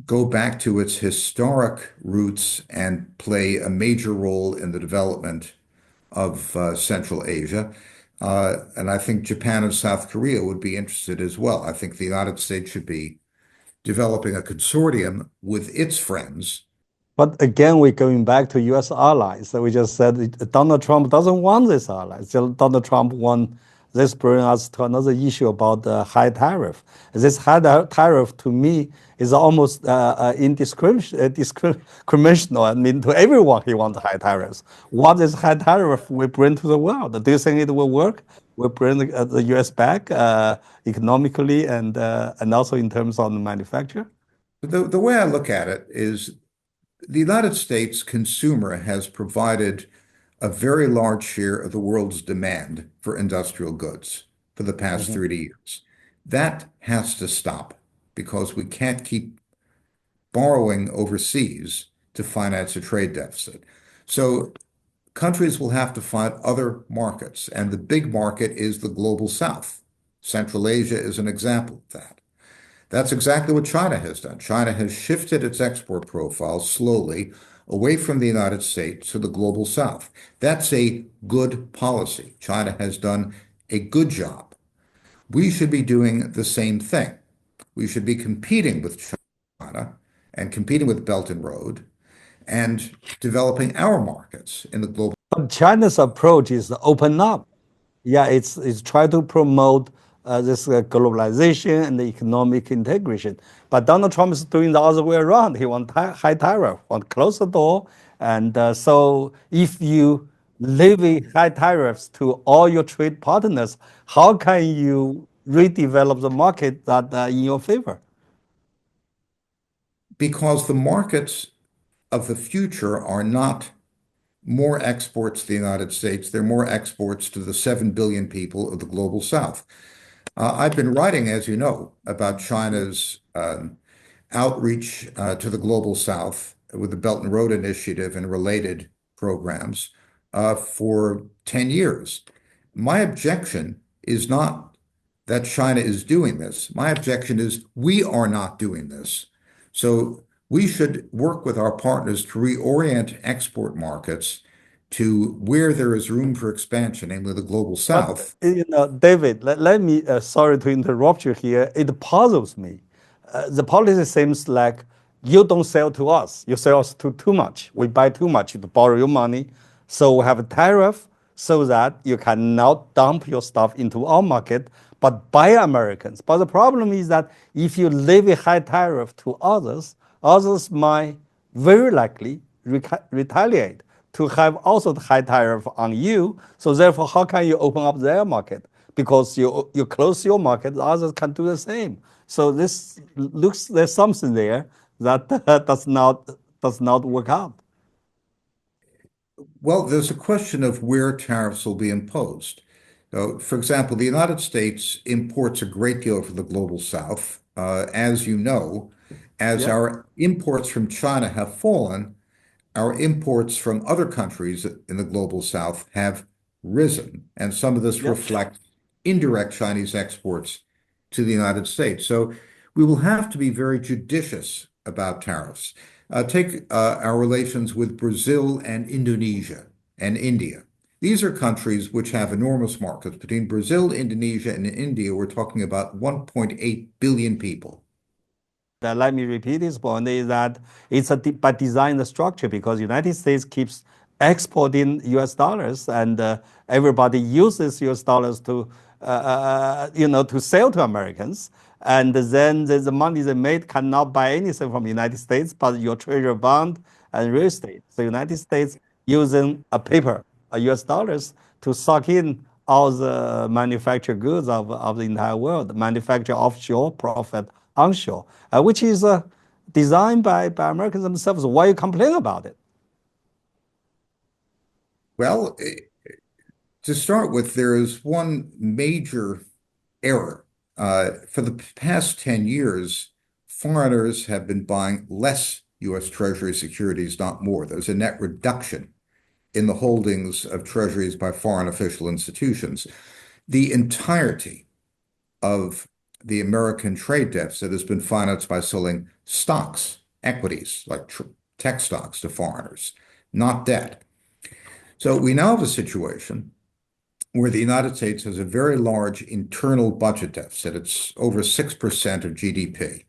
go back to its historic roots and play a major role in the development of Central Asia. And I think Japan and South Korea would be interested as well. I think the United States should be developing a consortium with its friends. But again, we're going back to U.S. allies. So we just said Donald Trump doesn't want this allies. So Donald Trump want this bring us to another issue about the high tariff. This high tariff to me is almost discriminational. I mean, to everyone he wants high tariffs. What is high tariff we bring to the world? Do you think it will work? We bring the U.S. back economically and also in terms of the manufacture? The way I look at it is the United States consumer has provided a very large share of the world's demand for industrial goods for the past Mhm. 30 years. That has to stop because we can't keep borrowing overseas to finance a trade deficit. So countries will have to find other markets, and the big market is the global South. Central Asia is an example of that. That's exactly what China has done. China has shifted its export profile slowly away from the United States to the global South. That's a good policy. China has done a good job. We should be doing the same thing. We should be competing with China and competing with Belt and Road and developing our markets in the global. But China's approach is to open up. Yeah, it's try to promote this globalization and the economic integration. But Donald Trump is doing the other way around. He wants high tariff, want close the door. And so if you levy high tariffs to all your trade partners, how can you redevelop the market that in your favor? Because the markets of the future are not more exports to the United States, they're more exports to the 7 billion people of the global South. I've been writing, as you know, about China's outreach to the global South with the Belt and Road Initiative and related programs for 10 years. My objection is not that China is doing this. My objection is we are not doing this. So we should work with our partners to reorient export markets to where there is room for expansion, namely the global But South. David, let me sorry to interrupt you here. It puzzles me. The policy seems like you don't sell to us. You sell us too much. We buy too much to borrow your money. So we have a tariff so that you can now dump your stuff into our market, but buy Americans. But the problem is that if you levy high tariff to others, others might very likely retaliate to have also the high tariff on you. So therefore, how can you open up their market? Because you close your market, others can do the same. So this looks there's something there that does not work out. Well, there's a question of where tariffs will be imposed. So, for example, the United States imports a great deal from the global south. As you know, as Yeah. our imports from China have fallen, our imports from other countries in the global south have risen. And some of this Yeah. reflects indirect Chinese exports to the United States. So we will have to be very judicious about tariffs. Take our relations with Brazil and Indonesia and India. These are countries which have enormous markets. Between Brazil, Indonesia, and India, we're talking about 1.8 billion people. Let me repeat this point is that it's by design the structure because United States keeps exporting US dollars and everybody uses US dollars to to sell to Americans. And then the money they made cannot buy anything from the United States but your treasury bond and real estate. So United States using a paper, a US dollars to suck in all the manufactured goods of the entire world, manufacture offshore, profit onshore, which is designed by Americans themselves. Why you complain about it? Well, to start with, there is one major error. For the past 10 years, foreigners have been buying less U.S. Treasury securities, not more. There's a net reduction in the holdings of treasuries by foreign official institutions. The entirety of the American trade deficit has been financed by selling stocks, equities, like tech stocks to foreigners, not debt. So we now have a situation where the United States has a very large internal budget deficit. It's over 6% of GDP.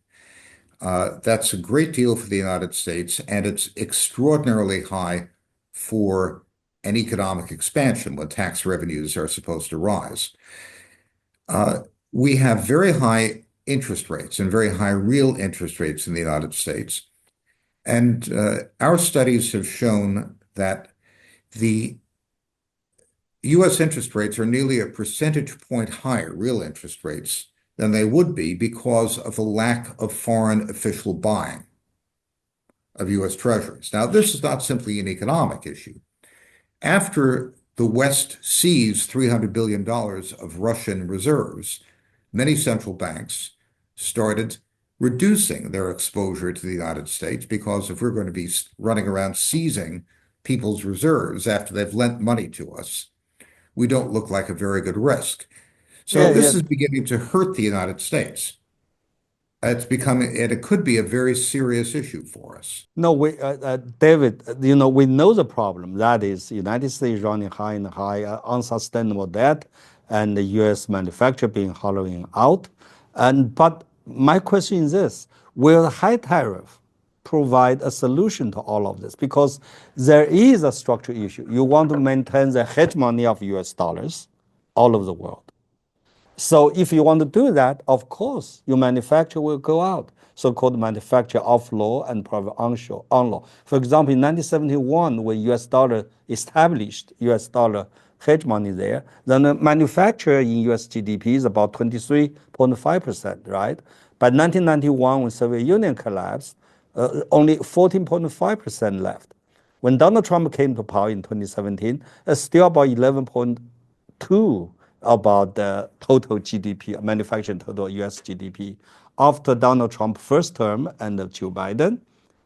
That's a great deal for the United States, and it's extraordinarily high for an economic expansion when tax revenues are supposed to rise. Uh, we have very high interest rates and very high real interest rates in the United States. And our studies have shown that the U.S. interest rates are nearly a percentage point higher, real interest rates, than they would be because of the lack of foreign official buying of U.S. treasuries. Now, this is not simply an economic issue. After the West seized $300 billion of Russian reserves, many central banks started reducing their exposure to the United States because if we're going to be running around seizing people's reserves after they've lent money to us, we don't look like a very good risk. So Yeah, this yeah. is beginning to hurt the United States. It's becoming, and it could be a very serious issue for us. No, David, we know the problem. That is, United States running high and high, unsustainable debt, and the U.S. manufacturer being hollowing out. But my question is this: will the high tariff provide a solution to all of this? Because there is a structural issue. You want to maintain the hegemony of U.S. dollars all over the world. So if you want to do that, of course, your manufacturer will go out, so-called manufacture off law and private onshore on law. For example, in 1971, when US dollar established US dollar hegemony there, then the manufacture in US GDP is about 23.5%, right? By 1991, when Soviet Union collapsed, only 14.5% left. When Donald Trump came to power in 2017, it's still about 11.2 about the total GDP, manufacturing total US GDP. After Donald Trump first term and Joe Biden,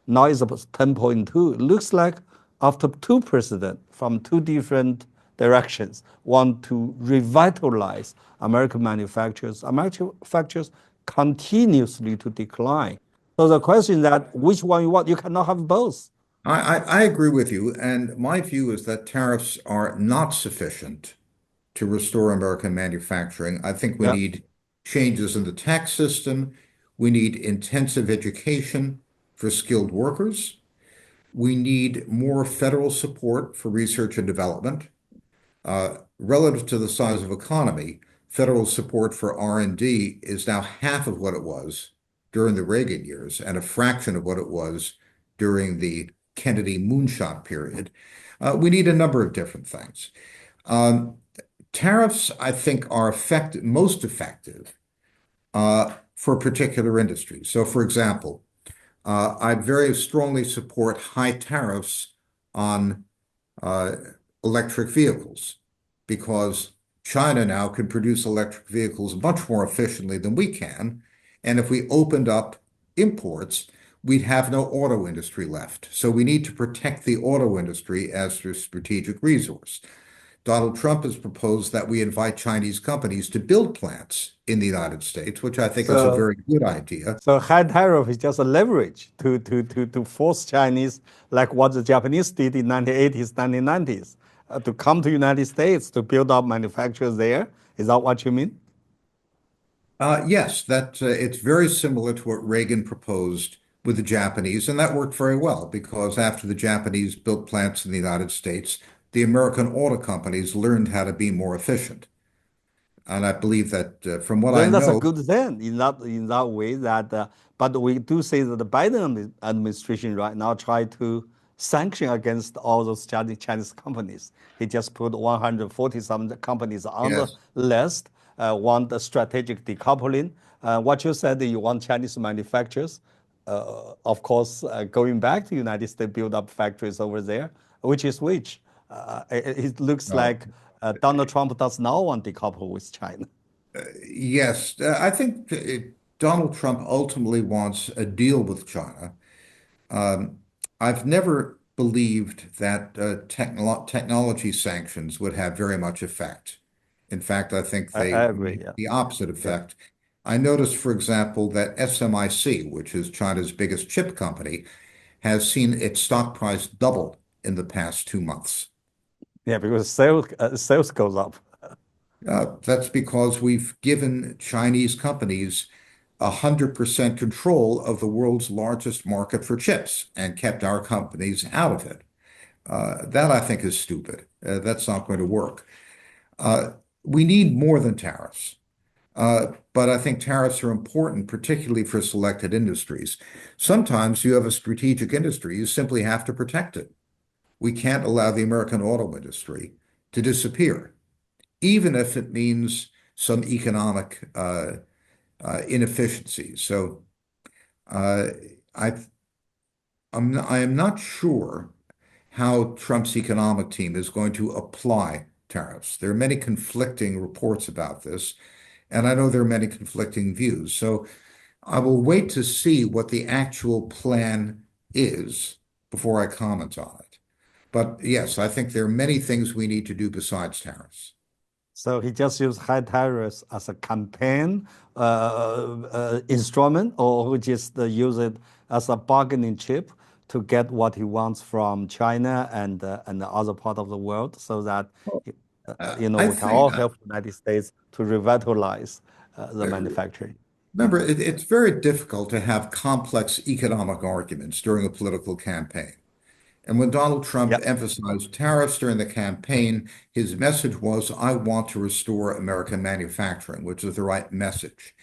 now it's about 10.2. Looks like after two presidents from two different directions want to revitalize American manufacturers. American manufacturers continuously to decline. So the question is that which one you want? You cannot have both. I agree with you, and my view is that tariffs are not sufficient to restore American manufacturing. I think we Yeah. need changes in the tax system. We need intensive education for skilled workers. We need more federal support for research and development. Relative to the size of economy, federal support for R&D is now half of what it was during the Reagan years and a fraction of what it was during the Kennedy moonshot period. We need a number of different things. Um, Tariffs, I think, are most effective for particular industries. So, for example, I very strongly support high tariffs on uh, electric vehicles because China now can produce electric vehicles much more efficiently than we can. And if we opened up imports, we'd have no auto industry left. So we need to protect the auto industry as a strategic resource. Donald Trump has proposed that we invite Chinese companies to build plants in the United States, which I think is a So, very good idea. so high tariff is just a leverage to force Chinese, like what the Japanese did in 1980s, 1990s, to come to United States to build up manufacturers there. Is that what you mean? Yes, that it's very similar to what Reagan proposed with the Japanese, and that worked very well because after the Japanese built plants in the United States, the American auto companies learned how to be more efficient. And I believe that from what I Then that's a know, good thing in that way that, but we do say that the Biden administration right now try to sanction against all those Chinese companies. He just put 140 some companies on the yes, list, want the strategic decoupling. What you said, you want Chinese manufacturers, of course, going back to United States, build up factories over there, which is which. It looks no, like Donald Trump does not want to decouple with China. yes, I think Donald Trump ultimately wants a deal with China. Um, I've never believed that technology sanctions would have very much effect. In fact, I think I they agree. make Yeah. the opposite Yeah. effect. I noticed, for example, that SMIC, which is China's biggest chip company, has seen its stock price double in the past 2 months. Yeah. Because sales goes up. That's because we've given Chinese companies 100% control of the world's largest market for chips and kept our companies out of it. That I think is stupid. That's not going to work. Uh, we need more than tariffs. But I think tariffs are important, particularly for selected industries. Sometimes you have a strategic industry, you simply have to protect it. We can't allow the American auto industry to disappear, even if it means some economic inefficiencies. So uh, I, I am not sure how Trump's economic team is going to apply tariffs. There are many conflicting reports about this, and I know there are many conflicting views. So I will wait to see what the actual plan is before I comment on it. But yes, I think there are many things we need to do besides tariffs. So he just used high tariffs as a campaign instrument, or just use it as a bargaining chip to get what he wants from China and the other part of the world, so that I we can think, all help the United States to revitalize the uh, manufacturing. remember, it's very difficult to have complex economic arguments during a political campaign. And when Donald Trump Yeah. emphasized tariffs during the campaign, his message was, I want to restore American manufacturing, which is the right message.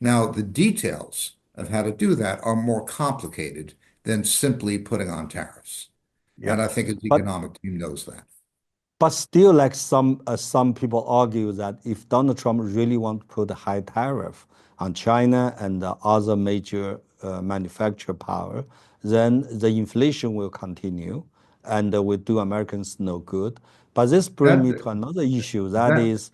Now, the details of how to do that are more complicated than simply putting on tariffs. Yeah. And I think his But economic team knows that. But still, like some people argue that if Donald Trump really want to put a high tariff on China and the other major manufacturer power, then the inflation will continue and will do Americans no good. But this brings That, me to another issue. That that, is,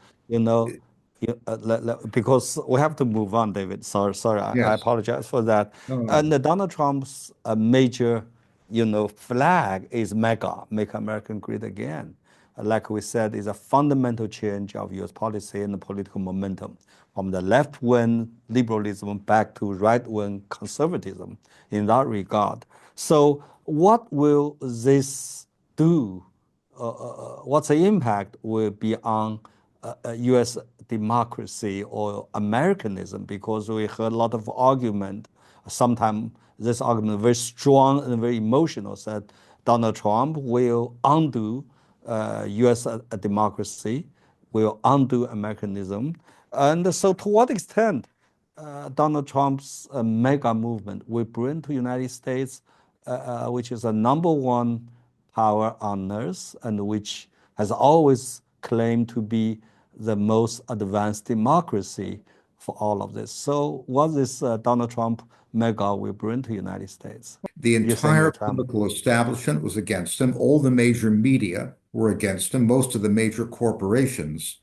because we have to move on, David. Sorry, I yes. apologize for that. No, no, And no. Donald Trump's major, flag is MAGA, Make America Great Again. Like we said, is a fundamental change of U.S. policy and the political momentum from the left-wing liberalism back to right-wing conservatism in that regard. So what will this do? What's the impact will be on U.S. democracy or Americanism? Because we heard a lot of argument. Sometimes this argument very strong and very emotional. Said Donald Trump will undo U.S. Democracy, will undo Americanism, and so to what extent Donald Trump's mega movement will bring to United States, which is a number one power on earth and which has always claimed to be the most advanced democracy for all of this. So what this Donald Trump mega will bring to the United States? The entire political establishment was against him. All the major media were against him. Most of the major corporations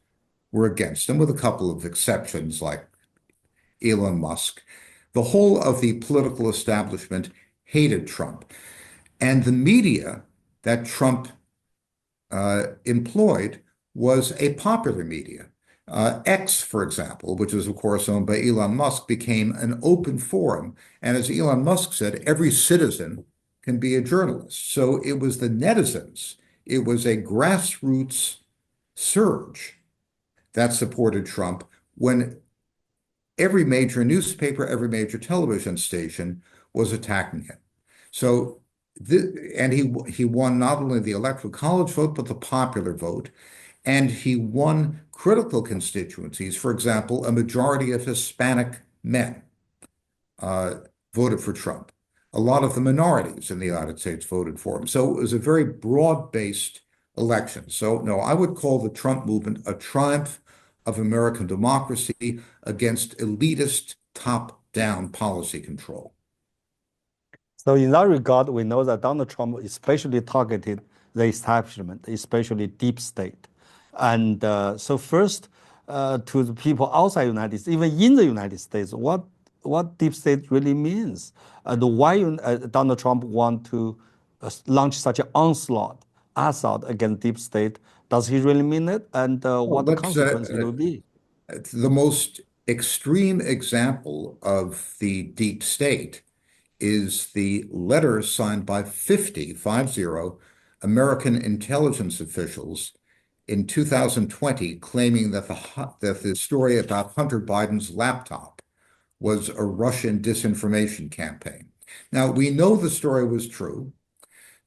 were against him, with a couple of exceptions like Elon Musk. The whole of the political establishment hated Trump. And the media that Trump employed was a popular media. X, for example, which is, of course, owned by Elon Musk, became an open forum. And as Elon Musk said, every citizen can be a journalist. So it was the netizens, it was a grassroots surge that supported Trump when every major newspaper, every major television station was attacking him. So, and he won not only the electoral college vote, but the popular vote. And he won critical constituencies. For example, a majority of Hispanic men voted for Trump. A lot of the minorities in the United States voted for him. So it was a very broad-based election. So no, I would call the Trump movement a triumph of American democracy against elitist top-down policy control. So in that regard, we know that Donald Trump especially targeted the establishment, especially deep state. And so first, to the people outside the United States, even in the United States, what deep state really means, and why Donald Trump want to launch such an assault against deep state. Does he really mean it? And what the consequences will be? The most extreme example of the deep state is the letter signed by 50 American intelligence officials in 2020, claiming that the story about Hunter Biden's laptop was a Russian disinformation campaign. Now, we know the story was true,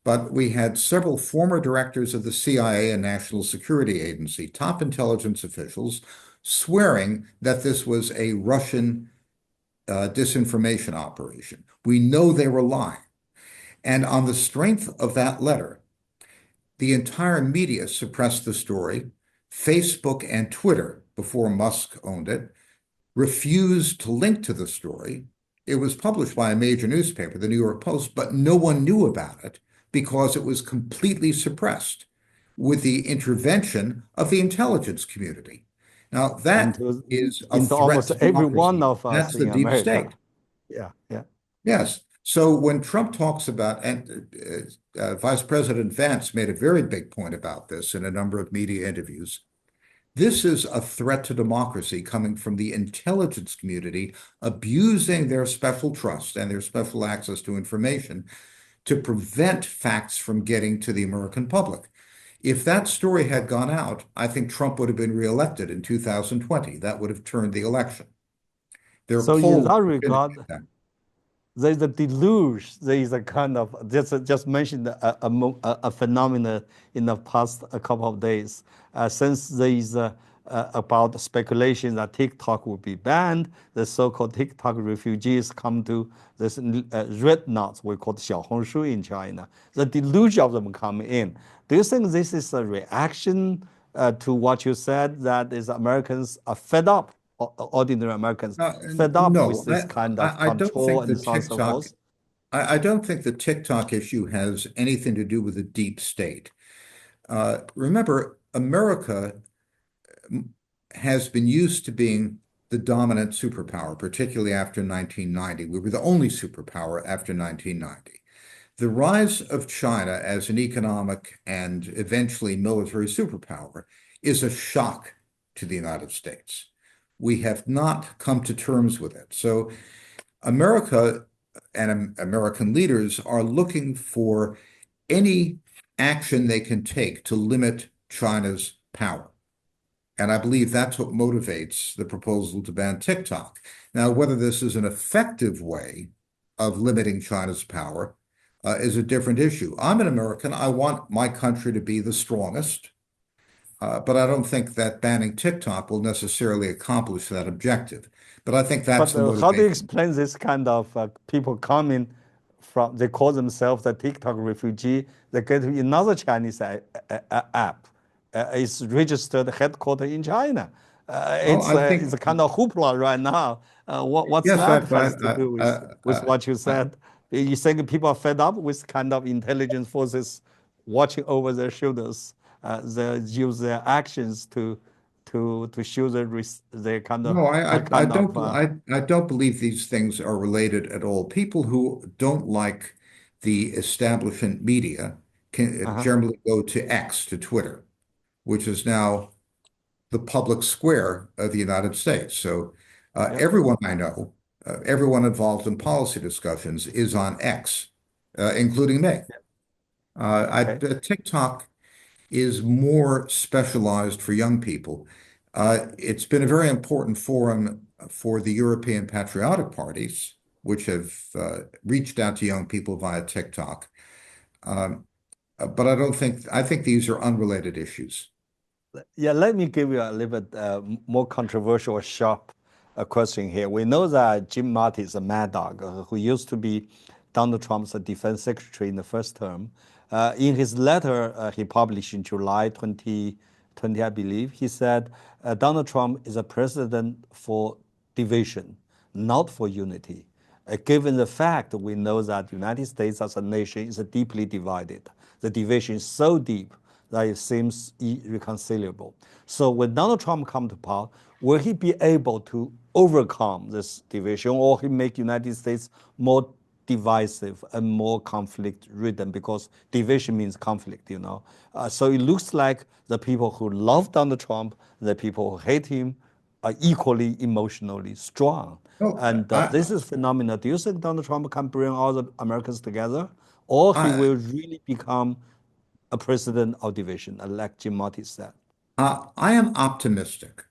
but we had several former directors of the CIA and National Security Agency, top intelligence officials, swearing that this was a Russian disinformation operation. We know they were lying. And on the strength of that letter, the entire media suppressed the story. Facebook and Twitter, before Musk owned it, refused to link to the story. It was published by a major newspaper, the New York Post, but no one knew about it because it was completely suppressed with the intervention of the intelligence community. Now, that is a threat almost to every democracy. one of us That's the in deep America. state. Yeah. Yes. So when Trump talks about, and Vice President Vance made a very big point about this in a number of media interviews, this is a threat to democracy coming from the intelligence community abusing their special trust and their special access to information to prevent facts from getting to the American public. If that story had gone out, I think Trump would have been reelected in 2020. That would have turned the election. So in that regard, there is a deluge. There is a kind of just mentioned a phenomenon in the past a couple of days. Since there is about speculation that TikTok will be banned, the so-called TikTok refugees come to this red knots we call Xiaohongshu in China. The deluge of them come in. Do you think this is a reaction to what you said, that is Americans are fed up? Ordinary Americans fed up with this kind of control and so on and so forth? I don't think the TikTok issue has anything to do with the deep state. Remember, America has been used to being the dominant superpower, particularly after 1990. We were the only superpower after 1990. The rise of China as an economic and eventually military superpower is a shock to the United States. We have not come to terms with it. So America and American leaders are looking for any action they can take to limit China's power. And I believe that's what motivates the proposal to ban TikTok. Now, whether this is an effective way of limiting China's power is a different issue. I'm an American. I want my country to be the strongest. But I don't think that banning TikTok will necessarily accomplish that objective. But I think that's the motivation. How do you explain this kind of people coming from, they call themselves the TikTok refugee, they get another Chinese app. It's registered headquartered in China. Well, I It's a think kind of hoopla right now. What's yes, that has to do with what you I, said? You think people are fed up with kind of intelligence forces watching over their shoulders? They use their actions to show their kind of no, the kind of I don't believe these things are related at all. People who don't like the establishment media can uh-huh. generally go to X, to Twitter, which is now the public square of the United States. So Yep. everyone I know, everyone involved in policy discussions is on X, including me. Okay. TikTok is more specialized for young people. It's been a very important forum for the European patriotic parties, which have reached out to young people via TikTok. Um, but I think these are unrelated issues. Yeah, let me give you a little bit more controversial, sharp question here. We know that Jim Mattis is a mad dog who used to be Donald Trump's defense secretary in the first term. In his letter he published in July 2020, I believe, he said Donald Trump is a president for division, not for unity. Given the fact we know that the United States as a nation is deeply divided, the division is so deep that it seems irreconcilable. So when Donald Trump come to power, will he be able to overcome this division, or he make United States more divisive and more conflict-ridden? Because division means conflict, you know. So it looks like the people who love Donald Trump, the people who hate him, are equally emotionally strong. No, And this is phenomenal. Do you think Donald Trump can bring all the Americans together, or he I, will really become a president of division, like Jim Mattis said? I am optimistic.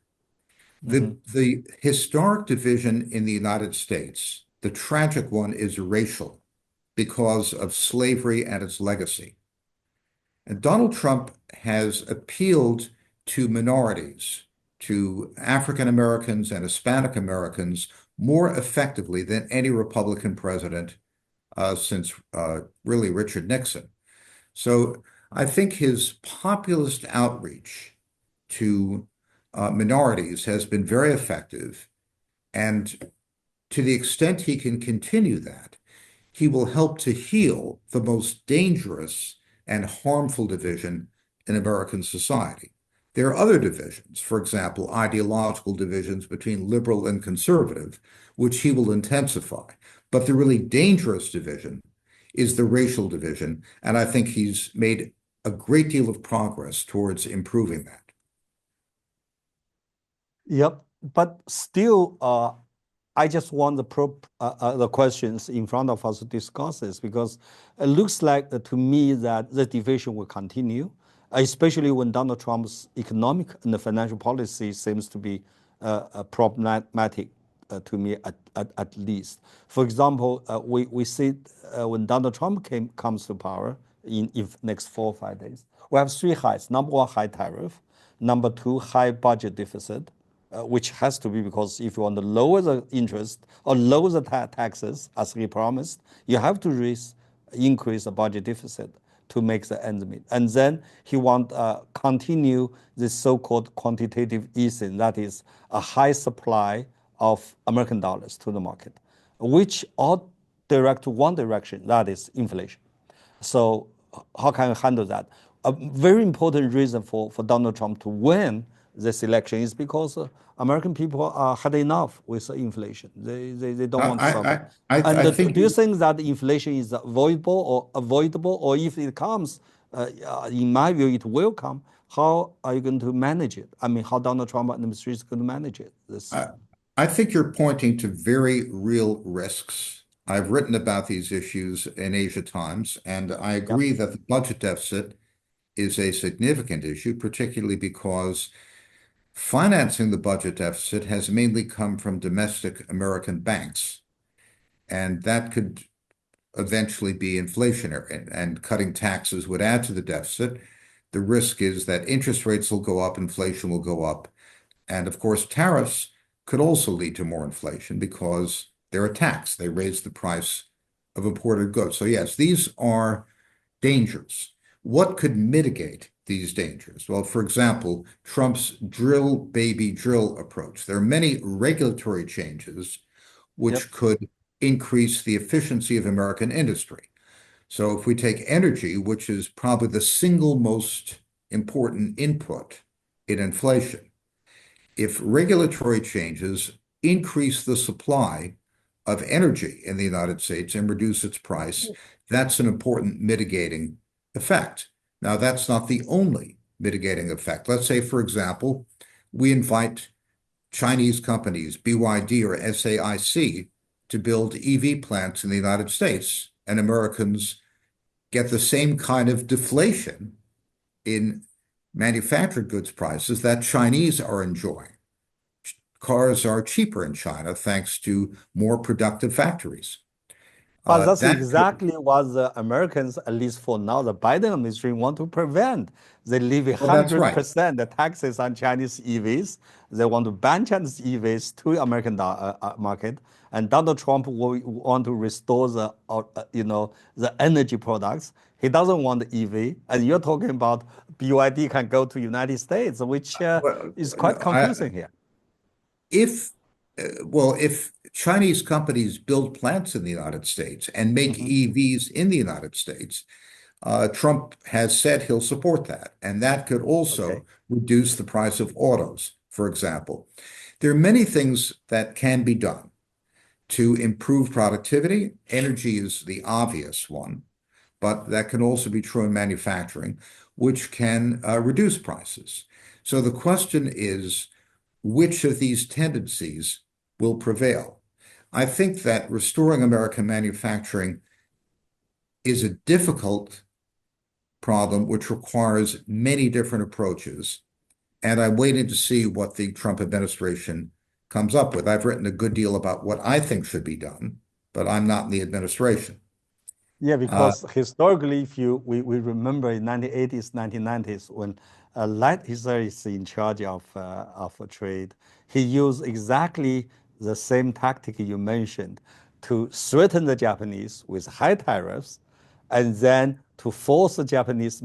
Hmm. The historic division in the United States, the tragic one, is racial because of slavery and its legacy. And Donald Trump has appealed to minorities, to African Americans and Hispanic Americans more effectively than any Republican president since really Richard Nixon. So I think his populist outreach to minorities has been very effective. And to the extent he can continue that, he will help to heal the most dangerous and harmful division in American society. There are other divisions, for example, ideological divisions between liberal and conservative, which he will intensify. But the really dangerous division is the racial division, and I think he's made a great deal of progress towards improving that. Yep, but still, I just want the questions in front of us to discuss this, because it looks like to me that the division will continue, especially when Donald Trump's economic and the financial policy seems to be problematic to me at least. For example, we see when Donald Trump comes to power in next 4 or 5 days, we have three highs. Number one, high tariff. Number two, high budget deficit, which has to be because if you want to lower the interest or lower the taxes, as he promised, you have to increase the budget deficit to make the ends meet. And then he want continue this so-called quantitative easing, that is a high supply of American dollars to the market, which all direct to one direction, that is inflation. So how can you handle that? A very important reason for Donald Trump to win this election is because American people are had enough with inflation. They don't want to suffer. And I do think you think that inflation is avoidable, or if it comes, in my view, it will come? How are you going to manage it? I mean, how Donald Trump administration is going to manage it? I, I think you're pointing to very real risks. I've written about these issues in Asia Times, and I Yep. agree that the budget deficit is a significant issue, particularly because financing the budget deficit has mainly come from domestic American banks, and that could eventually be inflationary, and cutting taxes would add to the deficit. The risk is that interest rates will go up, inflation will go up, and of course, tariffs could also lead to more inflation because they're a tax. They raise the price of imported goods. So yes, these are dangers. What could mitigate these dangers? Well, for example, Trump's drill, baby, drill approach. There are many regulatory changes Yep. which could increase the efficiency of American industry. So if we take energy, which is probably the single most important input in inflation, if regulatory changes increase the supply of energy in the United States and reduce its price, that's an important mitigating effect. Now, that's not the only mitigating effect. Let's say, for example, we invite Chinese companies, BYD or SAIC, to build EV plants in the United States, and Americans get the same kind of deflation in manufactured goods prices that Chinese are enjoying. Cars are cheaper in China thanks to more productive factories. But that's That could, exactly what the Americans, at least for now, the Biden administration want to prevent. They leave well, that's right. 100% the taxes on Chinese EVs. They want to ban Chinese EVs to American market. And Donald Trump will want to restore the energy products. He doesn't want the EV. And you're talking about BYD can go to United States, which Well, is quite confusing here. if if Chinese companies build plants in the United States and make Mhm. EVs in the United States, Trump has said he'll support that. And that could Okay. also reduce the price of autos, for example. There are many things that can be done to improve productivity. Energy is the obvious one, but that can also be true in manufacturing, which can reduce prices. So the question is, which of these tendencies will prevail? I think that restoring American manufacturing is a difficult problem which requires many different approaches. And I'm waiting to see what the Trump administration comes up with. I've written a good deal about what I think should be done, but I'm not in the administration. Yeah, Uh, because historically, if we remember in 1980s, 1990s, when Light Hitler is in charge of trade, he used exactly the same tactic you mentioned to threaten the Japanese with high tariffs, and then to force the Japanese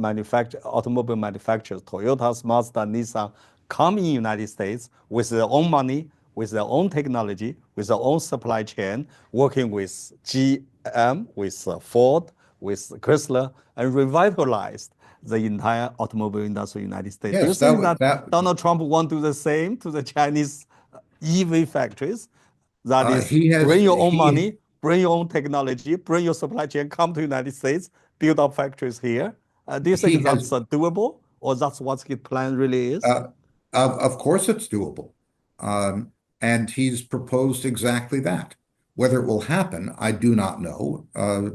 automobile manufacturers, Toyota, Mazda, Nissan, come in United States with their own money, with their own technology, with their own supply chain, working with GM, with Ford, with Chrysler, and revitalized the entire automobile industry in the United States. Do you yes, that think was that that. Donald Trump want to do the same to the Chinese EV factories? That is, He has bring your own he money, bring your own technology, bring your supply chain, come to the United States, build up factories here. Do you he think has that's doable, or that's what his plan really is? uh, of course it's doable, and he's proposed exactly that. Whether it will happen, I do not know.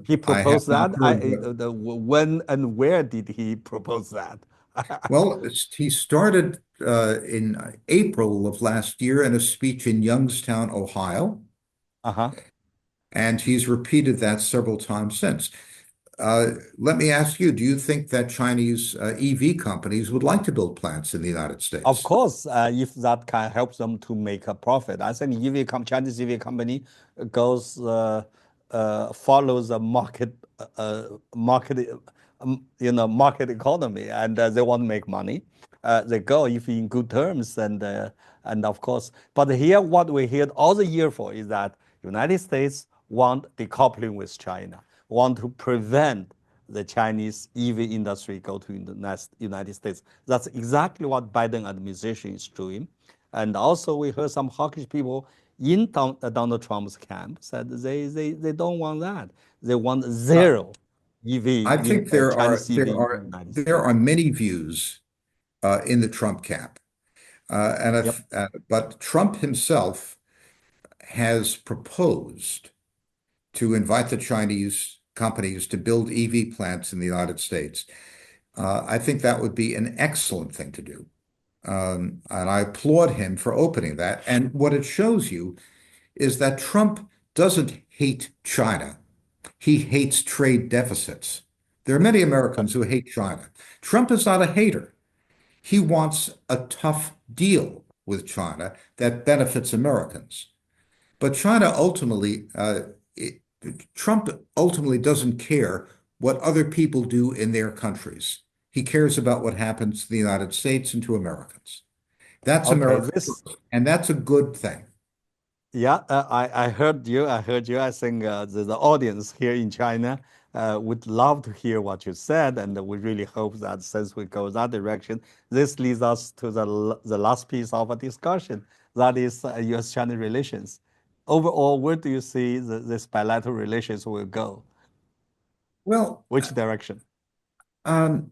He I have proposed not that. heard what. When and where did he propose that? Well, he started in April of last year in a speech in Youngstown, Ohio, Uh-huh. and he's repeated that several times since. Let me ask you, do you think that Chinese EV companies would like to build plants in the United Of States? course, if that can help them to make a profit, I think Chinese EV company goes follows the market economy, and they want to make money. They go if in good terms, and of course. But here, what we hear all the year for is that United States want decoupling with China, want to prevent the Chinese EV industry go to the United States. That's exactly what Biden administration is doing. And also we heard some hawkish people in Donald Trump's camp said they don't want that. They want Uh, zero EV I in think there are Chinese EV there in the are United there States. are many views in the Trump camp, Yep. but Trump himself has proposed to invite the Chinese companies to build EV plants in the United States. I think that would be an excellent thing to do. And I applaud him for opening that. And what it shows you is that Trump doesn't hate China. He hates trade deficits. There are many Americans who hate China. Trump is not a hater. He wants a tough deal with China that benefits Americans. But China ultimately, Trump ultimately doesn't care what other people do in their countries. He cares about what happens to the United States and to Americans. That's Okay, America this first, and that's a good thing. Yeah, I heard you. I heard you. I think the audience here in China would love to hear what you said, and we really hope that since we go that direction, this leads us to the last piece of a discussion, that is U.S.-China relations. Overall, where do you see this bilateral relations will go? Well, Which direction? um,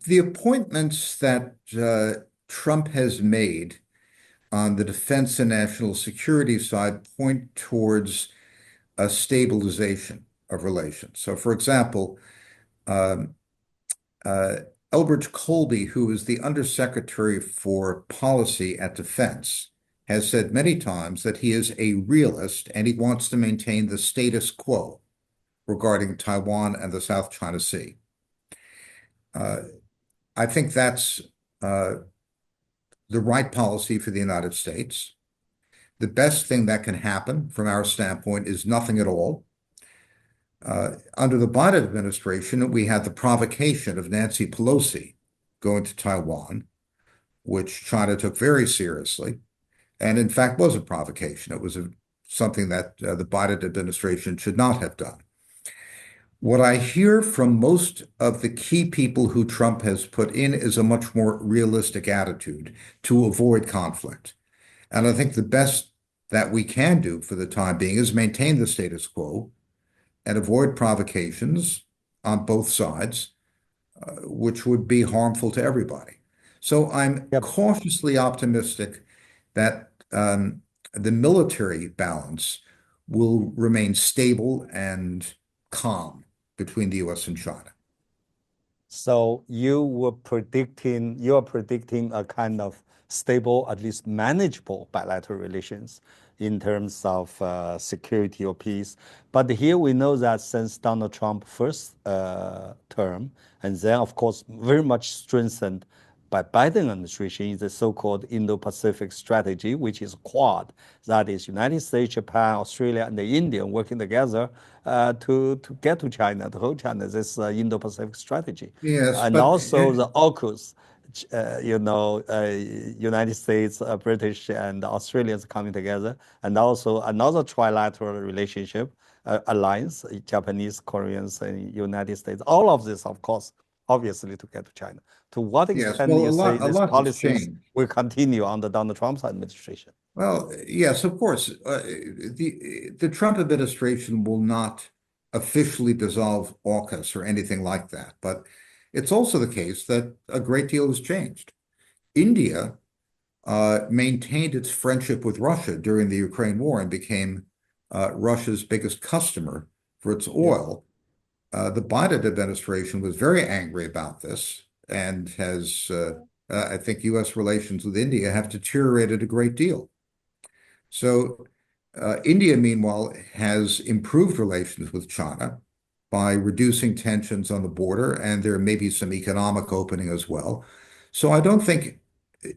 the appointments that Trump has made on the defense and national security side point towards a stabilization of relations. So, for example, um, uh, Elbridge Colby, who is the Undersecretary for Policy at Defense, has said many times that he is a realist and he wants to maintain the status quo regarding Taiwan and the South China Sea. Uh, I think that's uh, the right policy for the United States. The best thing that can happen from our standpoint is nothing at all. Under the Biden administration, we had the provocation of Nancy Pelosi going to Taiwan, which China took very seriously, and in fact was a provocation. It was something that the Biden administration should not have done. What I hear from most of the key people who Trump has put in is a much more realistic attitude to avoid conflict. And I think the best that we can do for the time being is maintain the status quo and avoid provocations on both sides, which would be harmful to everybody. So I'm Yep. cautiously optimistic that the military balance will remain stable and calm between the US and China. So you are predicting a kind of stable, at least manageable bilateral relations in terms of security or peace. But here we know that since Donald Trump first term, and then of course very much strengthened by Biden administration is the so-called Indo-Pacific strategy, which is Quad. That is United States, Japan, Australia, and the India working together to get to China, to hold China. This Indo-Pacific strategy, Yes, and but also the AUKUS. United States, British, and Australians coming together, and also another trilateral relationship alliance, Japanese, Koreans, and United States. All of this, of course, obviously to get to China. To what yes, extent well, you say a these lot has policies changed. will continue under Donald Trump's administration? Well, yes, of course. The Trump administration will not officially dissolve AUKUS or anything like that, but it's also the case that a great deal has changed. India maintained its friendship with Russia during the Ukraine war and became Russia's biggest customer for its Yeah. oil. The Biden administration was very angry about this and I think U.S. relations with India have deteriorated a great deal. So India, meanwhile, has improved relations with China by reducing tensions on the border, and there may be some economic opening as well. So I don't think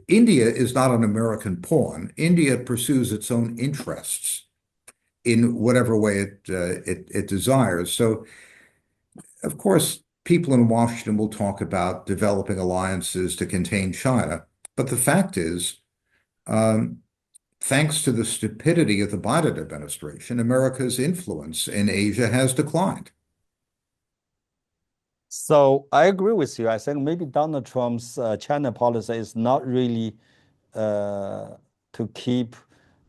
India is not an American pawn. India pursues its own interests in whatever way it desires. So, of course, people in Washington will talk about developing alliances to contain China, but the fact is, um, thanks to the stupidity of the Biden administration, America's influence in Asia has declined. So I agree with you. I think maybe Donald Trump's China policy is not really uh, to keep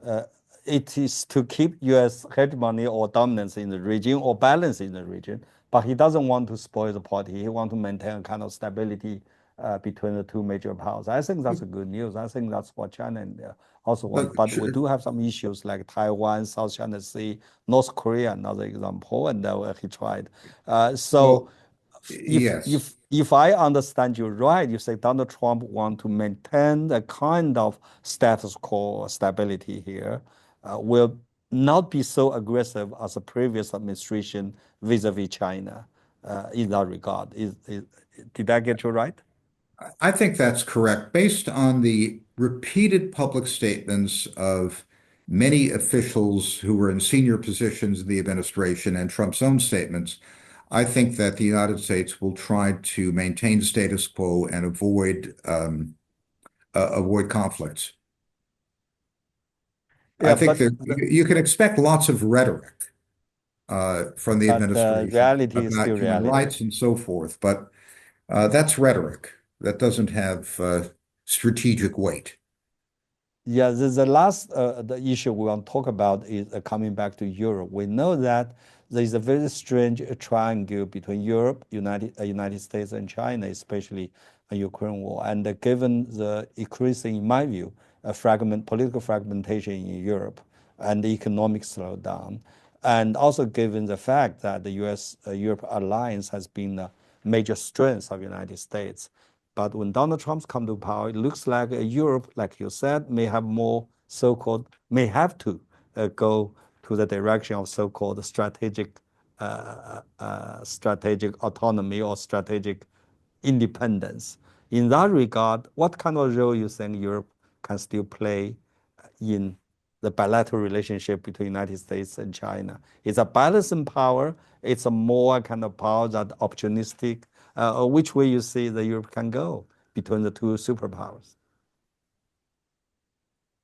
uh, it is to keep U.S. hegemony or dominance in the region or balance in the region, but he doesn't want to spoil the party. He wants to maintain a kind of stability between the two major powers. I think that's a good news. I think that's what China and, also want. But But we do have some issues like Taiwan, South China Sea, North Korea, another example, and he tried. So well, yes. if I understand you right, you say Donald Trump want to maintain the kind of status quo stability here, will not be so aggressive as the previous administration vis-a-vis China in that regard. Did I get you right? I think that's correct. Based on the repeated public statements of many officials who were in senior positions in the administration and Trump's own statements, I think that the United States will try to maintain status quo and avoid conflicts. I Yeah, think but that you can expect lots of rhetoric from the administration reality is about still human reality. rights and so forth, but that's rhetoric. That doesn't have strategic weight. Yeah, the last the issue we want to talk about is coming back to Europe. We know that there is a very strange triangle between Europe, United States, and China, especially the Ukraine war. And given the increasing, in my view, political fragmentation in Europe and the economic slowdown, and also given the fact that the U.S.-Europe alliance has been a major strength of the United States. But when Donald Trump's come to power, it looks like Europe, like you said, may have more so-called, may have to go to the direction of so-called strategic autonomy or strategic independence. In that regard, what kind of role you think Europe can still play in the bilateral relationship between United States and China? It's a balancing power. It's a more kind of power that opportunistic. Which way you see that Europe can go between the two superpowers?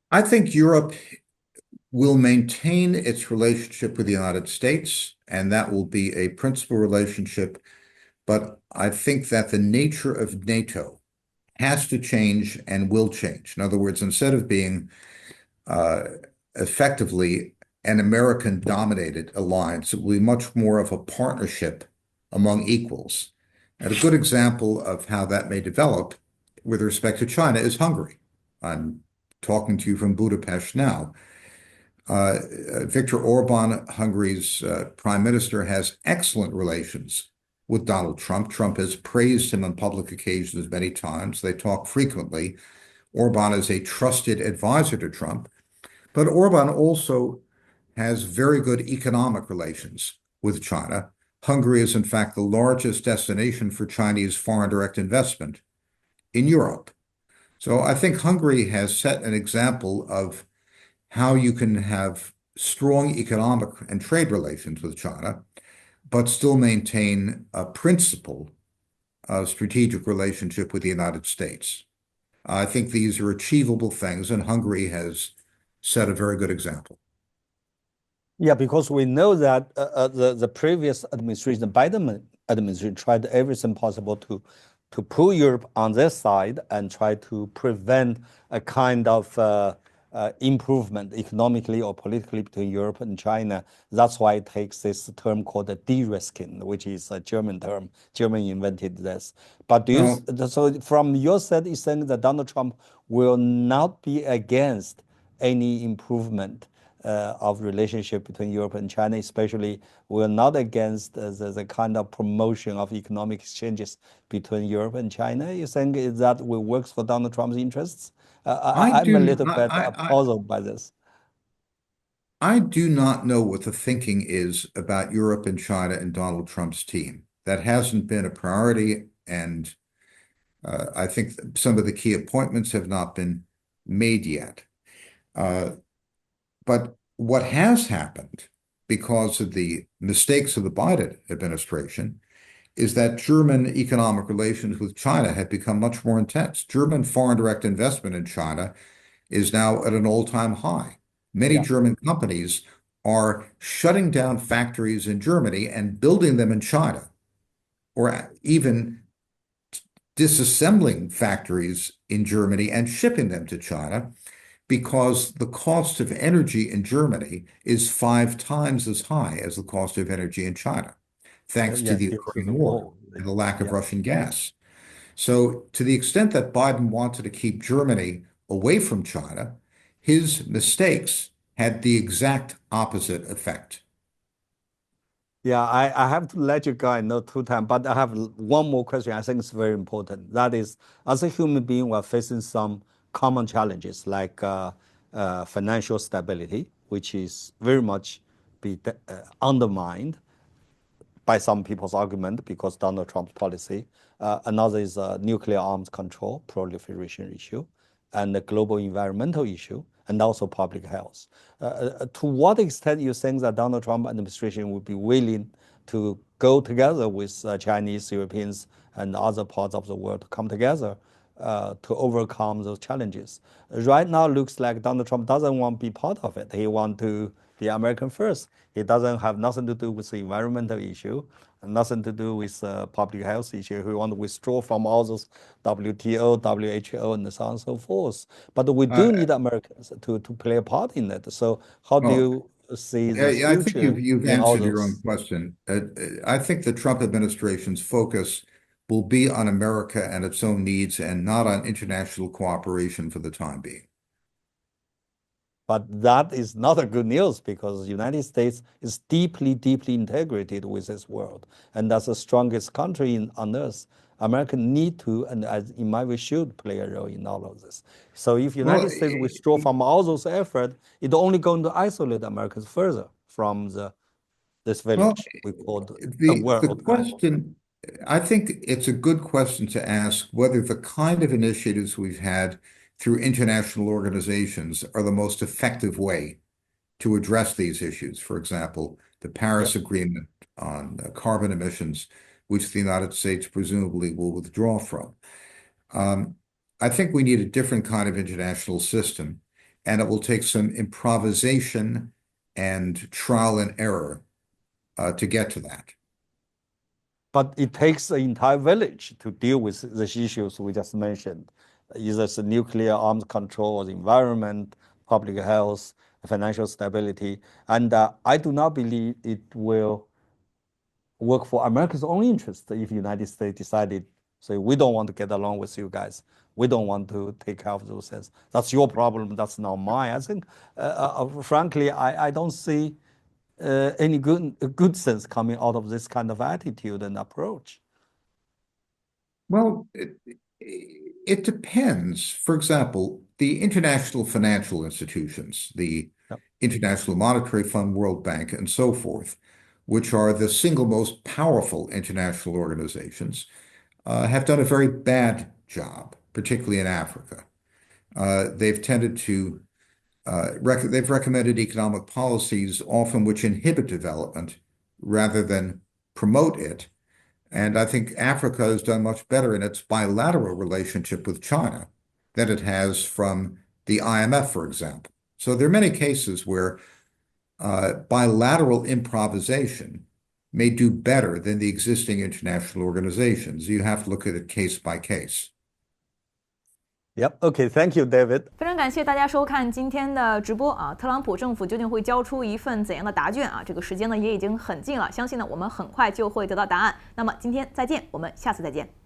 I think Europe will maintain its relationship with the United States, and that will be a principal relationship. But I think that the nature of NATO has to change and will change. In other words, instead of being uh, effectively an American-dominated alliance, it will be much more of a partnership among equals. And a good example of how that may develop with respect to China is Hungary. I'm talking to you from Budapest now. Viktor Orban, Hungary's prime minister, has excellent relations with Donald Trump. Trump has praised him on public occasions many times. They talk frequently. Orban is a trusted advisor to Trump, but Orban also has very good economic relations with China. Hungary is, in fact, the largest destination for Chinese foreign direct investment in Europe. So I think Hungary has set an example of how you can have strong economic and trade relations with China, but still maintain a principle of strategic relationship with the United States. I think these are achievable things, and Hungary has set a very good example. Yeah, because we know that the previous administration, the Biden administration, tried everything possible to pull Europe on their side and try to prevent a kind of improvement economically or politically between Europe and China. That's why it takes this term called the de-risking, which is a German term. Germany invented this. But so from your side, you think that Donald Trump will not be against any improvement of relationship between Europe and China, especially we're not against the kind of promotion of economic exchanges between Europe and China. You think that will work for Donald Trump's interests? I'm a little bit puzzled by this. I do not know what the thinking is about Europe and China and Donald Trump's team. That hasn't been a priority, and I think some of the key appointments have not been made yet. But what has happened because of the mistakes of the Biden administration is that German economic relations with China have become much more intense. German foreign direct investment in China is now at an all-time high. Many German companies are shutting down factories in Germany and building them in China, or even disassembling factories in Germany and shipping them to China because the cost of energy in Germany is 5 times as high as the cost of energy in China, thanks to the Ukraine war and the lack of Russian gas. So, to the extent that Biden wanted to keep Germany away from China, his mistakes had the exact opposite effect. Yeah, I have to let you go. I know 2 times, but I have one more question. I think it's very important. That is, as a human being, we're facing some common challenges like financial stability, which is very much undermined by some people's argument because Donald Trump's policy. Another is nuclear arms control, proliferation issue, and the global environmental issue, and also public health. To what extent you think that Donald Trump administration would be willing to go together with Chinese, Europeans, and other parts of the world to come together to overcome those challenges. Right now, looks like Donald Trump doesn't want to be part of it. He wants to be American first. It doesn't have nothing to do with the environmental issue, and nothing to do with public health issue. He wants to withdraw from all those WTO, WHO, and so on and so forth. But we do need Americans to play a part in it. So how do you see the I think future you've in all answered your own those? question. I think the Trump administration's focus will be on America and its own needs and not on international cooperation for the time being. But that is not a good news because the United States is deeply, deeply integrated with this world. And that's the strongest country on earth. America need to, and as in my view, should play a role in all of this. So if United States withdraw from all those efforts, it's only going to isolate Americans further from this village we call the world. The question, I think it's a good question to ask whether the kind of initiatives we've had through international organizations are the most effective way to address these issues. For example, the Paris Agreement on carbon emissions, which the United States presumably will withdraw from. I think we need a different kind of international system, and it will take some improvisation and trial and error to get to that. But it takes an entire village to deal with the issues we just mentioned, either the nuclear arms control or the environment, public health, financial stability. And I do not believe it will work for America's own interest if the United States decided, say, we don't want to get along with you guys. We don't want to take care of those things. That's your problem. That's not mine. I think, frankly, I don't see any good sense coming out of this kind of attitude and approach. Well, it depends. For example, the international financial institutions, the International Monetary Fund, World Bank, and so forth, which are the single most powerful international organizations, have done a very bad job, particularly in Africa. They've tended to they've recommended economic policies often which inhibit development rather than promote it. And I think Africa has done much better in its bilateral relationship with China than it has from the IMF, for example. So there are many cases where bilateral improvisation may do better than the existing international organizations. You have to look at it case by case. Yep. Okay. Thank you, David. 非常感谢大家收看今天的直播啊！特朗普政府究竟会交出一份怎样的答卷啊？这个时间呢也已经很近了，相信呢我们很快就会得到答案。那么今天再见，我们下次再见。